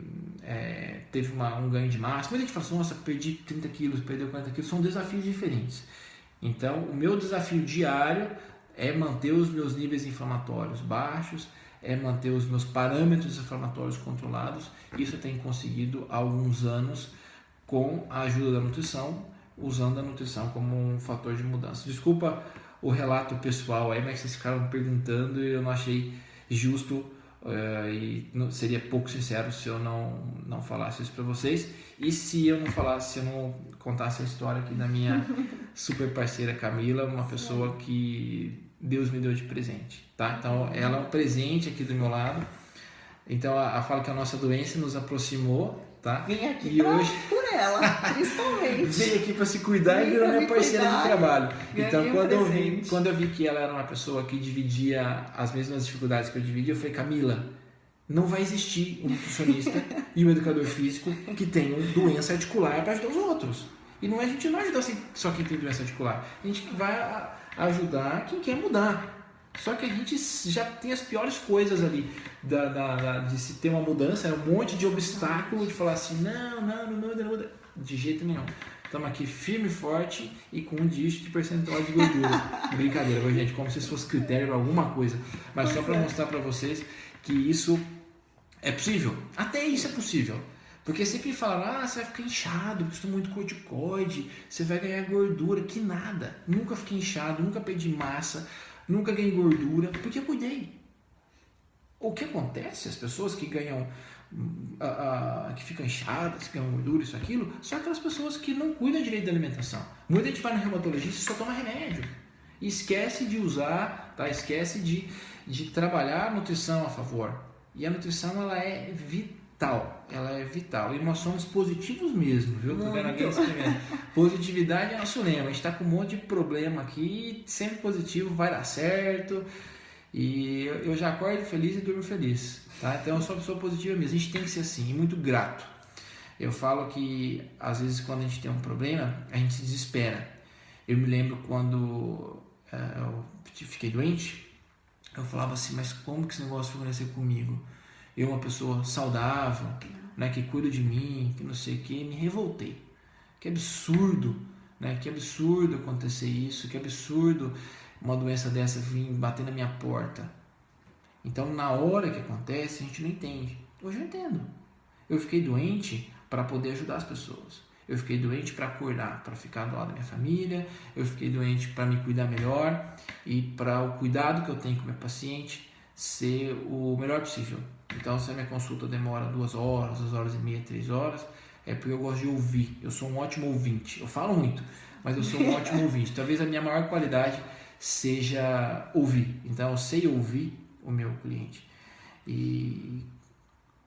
S1: teve um ganho de massa. Muita gente fala assim, nossa, perdi 30 quilos, perdeu 40 quilos, são desafios diferentes. Então, o meu desafio diário é manter os meus níveis inflamatórios baixos, é manter os meus parâmetros inflamatórios controlados. Isso eu tenho conseguido há alguns anos com a ajuda da nutrição, usando a nutrição como um fator de mudança. Desculpa o relato pessoal aí, mas vocês ficaram perguntando e eu não achei justo e seria pouco sincero se eu não falasse isso para vocês. E se eu não contasse a história aqui da minha super parceira Camila, uma pessoa que Deus me deu de presente, tá? Então ela é um presente aqui do meu lado. Então ela fala que a nossa doença nos aproximou, tá?
S2: Vem aqui hoje por ela, principalmente.
S1: Veio aqui para se cuidar e virou minha parceira de trabalho. Então quando eu vi que ela era uma pessoa que dividia as mesmas dificuldades que eu dividia, eu falei, Camila, não vai existir um nutricionista e um educador físico que tenham doença articular para ajudar os outros. E a gente não ajuda só quem tem doença articular, a gente vai ajudar quem quer mudar. Só que a gente já tem as piores coisas ali de se ter uma mudança, um monte de obstáculo de falar assim, não muda, de jeito nenhum. Estamos aqui firme e forte e com um dígito de percentual de gordura. Brincadeira, gente, como se isso fosse critério para alguma coisa. Mas só para mostrar para vocês que isso é possível. Até isso é possível. Porque sempre falaram, você vai ficar inchado, porque estou muito corticoide, você vai ganhar gordura. Que nada. Nunca fiquei inchado, nunca perdi massa, nunca ganhei gordura, porque eu cuidei. O que acontece, as pessoas que ganham, que ficam inchadas, que ganham gordura, isso, aquilo, são aquelas pessoas que não cuidam direito da alimentação. Muita gente vai no reumatologista e só toma remédio. E esquece de usar, tá? Esquece de trabalhar a nutrição a favor. E a nutrição, ela é vital. Ela é vital. E nós somos positivos mesmo, viu? Tô vendo alguém escrevendo. Positividade é nosso lema. A gente está com um monte de problema aqui. Sempre positivo, vai dar certo. E eu já acordo feliz e durmo feliz, tá? Então eu sou uma pessoa positiva mesmo. A gente tem que ser assim, e muito grato. Eu falo que às vezes quando a gente tem um problema, a gente se desespera. Eu me lembro quando eu fiquei doente, eu falava assim, mas como que esse negócio vai acontecer comigo? Eu, uma pessoa saudável, né, que cuida de mim, que não sei o que, me revoltei. Que absurdo, né? Que absurdo acontecer isso, que absurdo uma doença dessa vir bater na minha porta. Então, na hora que acontece, a gente não entende. Hoje eu entendo. Eu fiquei doente para poder ajudar as pessoas. Eu fiquei doente para acordar, para ficar do lado da minha família. Eu fiquei doente para me cuidar melhor e para o cuidado que eu tenho com o meu paciente ser o melhor possível. Então, se a minha consulta demora 2 horas, 2 horas e meia, 3 horas, é porque eu gosto de ouvir. Eu sou um ótimo ouvinte. Eu falo muito, mas eu sou um ótimo ouvinte. Talvez a minha maior qualidade seja ouvir. Então eu sei ouvir o meu cliente. E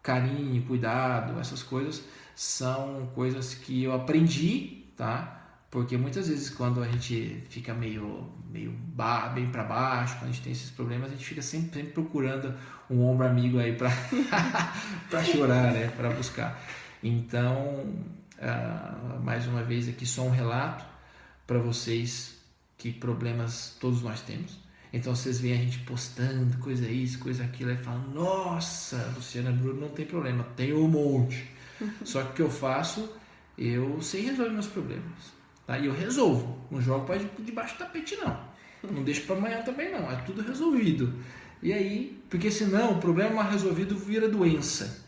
S1: carinho, cuidado, essas coisas são coisas que eu aprendi, tá? Porque muitas vezes quando a gente fica meio bem para baixo, quando a gente tem esses problemas, a gente fica sempre procurando um ombro amigo aí para para chorar, né? Para buscar. Então, mais uma vez aqui só um relato para vocês que problemas todos nós temos. Então vocês veem a gente postando coisa isso, coisa aquilo, e falam, nossa, Luciana Bruno não tem problema, tem um monte. Só que o que eu faço, eu sei resolver meus problemas. Tá? E eu resolvo, não jogo para debaixo do tapete não. Não deixo para amanhã também não, é tudo resolvido. E aí, porque senão o problema mal resolvido vira doença.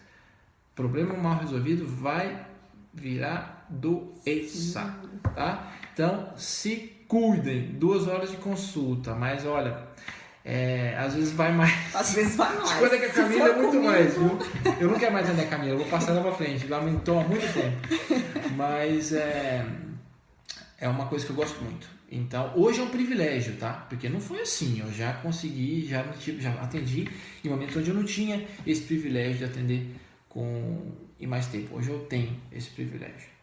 S1: Problema mal resolvido vai virar doença, tá? Então, se cuidem, 2 horas de consulta, mas olha, às vezes vai mais.
S2: Às vezes vai mais.
S1: Coisa que a Camila é muito mais, viu? Eu não quero mais atender a Camila, eu vou passar ela pra frente, ela aumentou há muito tempo. Mas é uma coisa que eu gosto muito. Então, hoje é um privilégio, tá? Porque não foi assim, eu já consegui, já atendi em momentos onde eu não tinha esse privilégio de atender em mais tempo. Hoje eu tenho esse privilégio.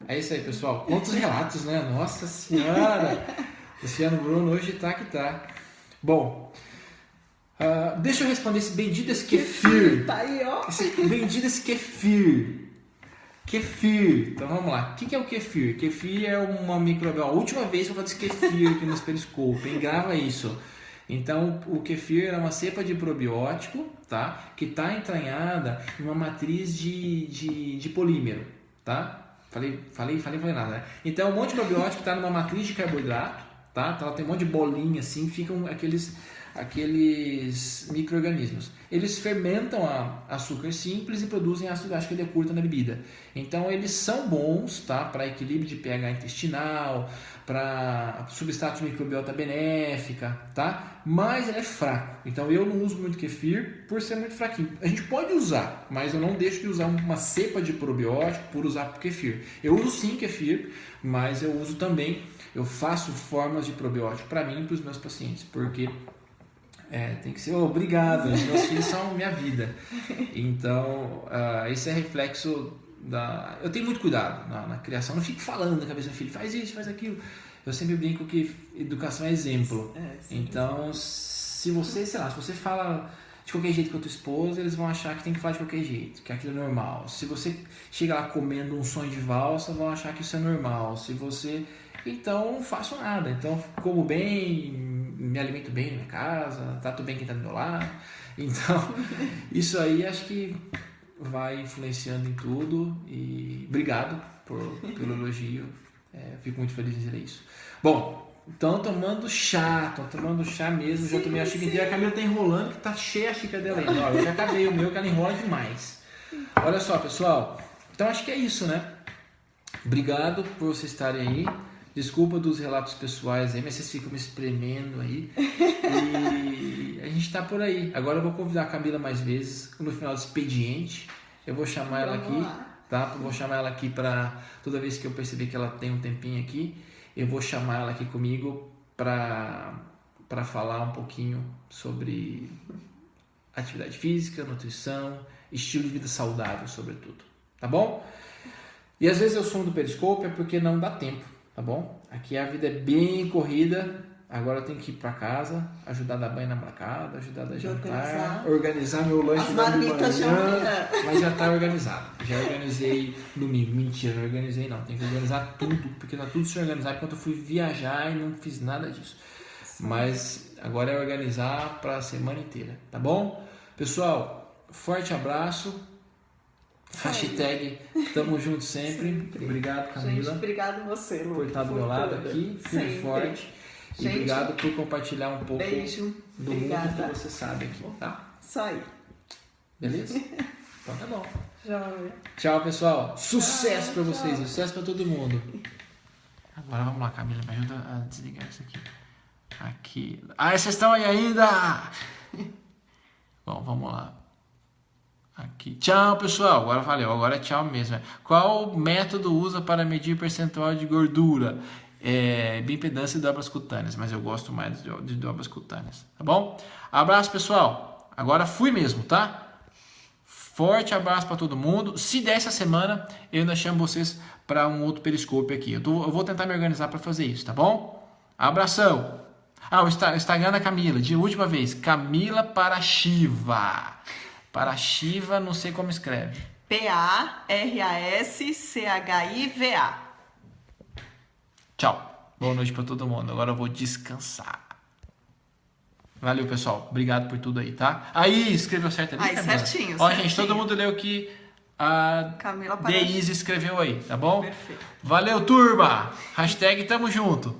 S1: É isso aí, pessoal. Quantos relatos, né? Nossa Senhora! Luciano Bruno hoje tá que tá. Bom, deixa eu responder esse bendito kefir.
S2: Tá aí, ó.
S1: Esse bendito kefir. Kefir. Então vamos lá. O que é o kefir? Kefir é uma microbiota. A última vez que eu falo desse kefir aqui no Periscope, hein? Grava isso. Então, o kefir é uma cepa de probiótico, tá? Que está entranhada em uma matriz de polímero, tá? Falei nada, né? Então, um monte de probiótico está numa matriz de carboidrato, tá? Então, ela tem um monte de bolinha assim, ficam aqueles micro-organismos. Eles fermentam açúcar simples e produzem ácido lático decurta na bebida. Então, eles são bons, tá? Para equilíbrio de pH intestinal, para substrato de microbiota benéfica, tá? Mas ele é fraco. Então, eu não uso muito kefir por ser muito fraquinho. A gente pode usar, mas eu não deixo de usar uma cepa de probiótico por usar kefir. Eu uso sim kefir, mas eu uso também, eu faço formas de probiótico para mim e para os meus pacientes, porque tem que ser obrigado, os meus filhos são minha vida. Então, esse é reflexo eu tenho muito cuidado na criação, não fico falando na cabeça do filho, faz isso, faz aquilo. Eu sempre brinco que educação é exemplo. Então, se você fala de qualquer jeito com a tua esposa, eles vão achar que tem que falar de qualquer jeito, que aquilo é normal. Se você chega lá comendo um sonho de valsa, vão achar que isso é normal. Então, não faço nada. Então, como bem, me alimento bem na minha casa, trato bem quem está do meu lado. Então, isso aí acho que vai influenciando em tudo. E obrigado pelo elogio. Fico muito feliz em dizer isso. Bom, estão tomando chá mesmo. Já tomei a xícara inteira. A Camila está enrolando, que está cheia a xícara dela ainda. Eu já acabei o meu, que ela enrola demais. Olha só, pessoal. Então, acho que é isso, né? Obrigado por vocês estarem aí. Desculpa dos relatos pessoais aí, mas vocês ficam me espremendo aí. E a gente tá por aí. Agora eu vou convidar a Camila mais vezes no final do expediente. Eu vou chamar ela aqui, tá? Eu vou chamar ela aqui para toda vez que eu perceber que ela tem um tempinho aqui, eu vou chamar ela aqui comigo para falar um pouquinho sobre atividade física, nutrição, estilo de vida saudável, sobretudo. Tá bom? E às vezes eu sumo do Periscope porque não dá tempo. Tá bom? Aqui a vida é bem corrida. Agora eu tenho que ir para casa, ajudar a dar banho na molecada, ajudar a dar jantar, organizar meu lanche da manhã, mas já tá organizado. Já organizei domingo. Mentira, não organizei não. Tem que organizar tudo, porque tá tudo se organizar enquanto eu fui viajar e não fiz nada disso. Mas agora é organizar para a semana inteira, tá bom? Pessoal, forte abraço. Hashtag tamo junto sempre. Obrigado, Camila.
S2: Gente, obrigado você, Lu,
S1: por estar do meu lado aqui, firme e forte. E gente, obrigado por compartilhar um pouco do mundo que você sabe aqui, tá?
S2: Isso aí.
S1: Beleza? Então tá bom.
S2: Joia.
S1: Tchau, pessoal. Sucesso pra vocês, sucesso pra todo mundo. Agora vamos lá, Camila, me ajuda a desligar isso aqui. Aqui. Vocês estão aí ainda? Bom, vamos lá. Aqui. Tchau, pessoal. Agora valeu. Agora é tchau mesmo. Qual método usa para medir percentual de gordura? bioimpedância e dobras cutâneas, mas eu gosto mais de dobras cutâneas, tá bom? Abraço, pessoal. Agora fui mesmo, tá? Forte abraço para todo mundo. Se der essa semana, eu ainda chamo vocês para um outro periscópio aqui. Eu vou tentar me organizar para fazer isso, tá bom? Abração. O Instagram da Camila, de última vez, Camila Paraschiva. Paraschiva, não sei como escreve.
S2: Paraschiva.
S1: Tchau. Boa noite para todo mundo. Agora eu vou descansar. Valeu, pessoal. Obrigado por tudo aí, tá? Aí, escreveu certo ali?
S2: Certinho.
S1: Ó, gente, todo mundo leu que a Deise escreveu aí, tá bom?
S2: Perfeito.
S1: Valeu, turma. Hashtag tamo junto.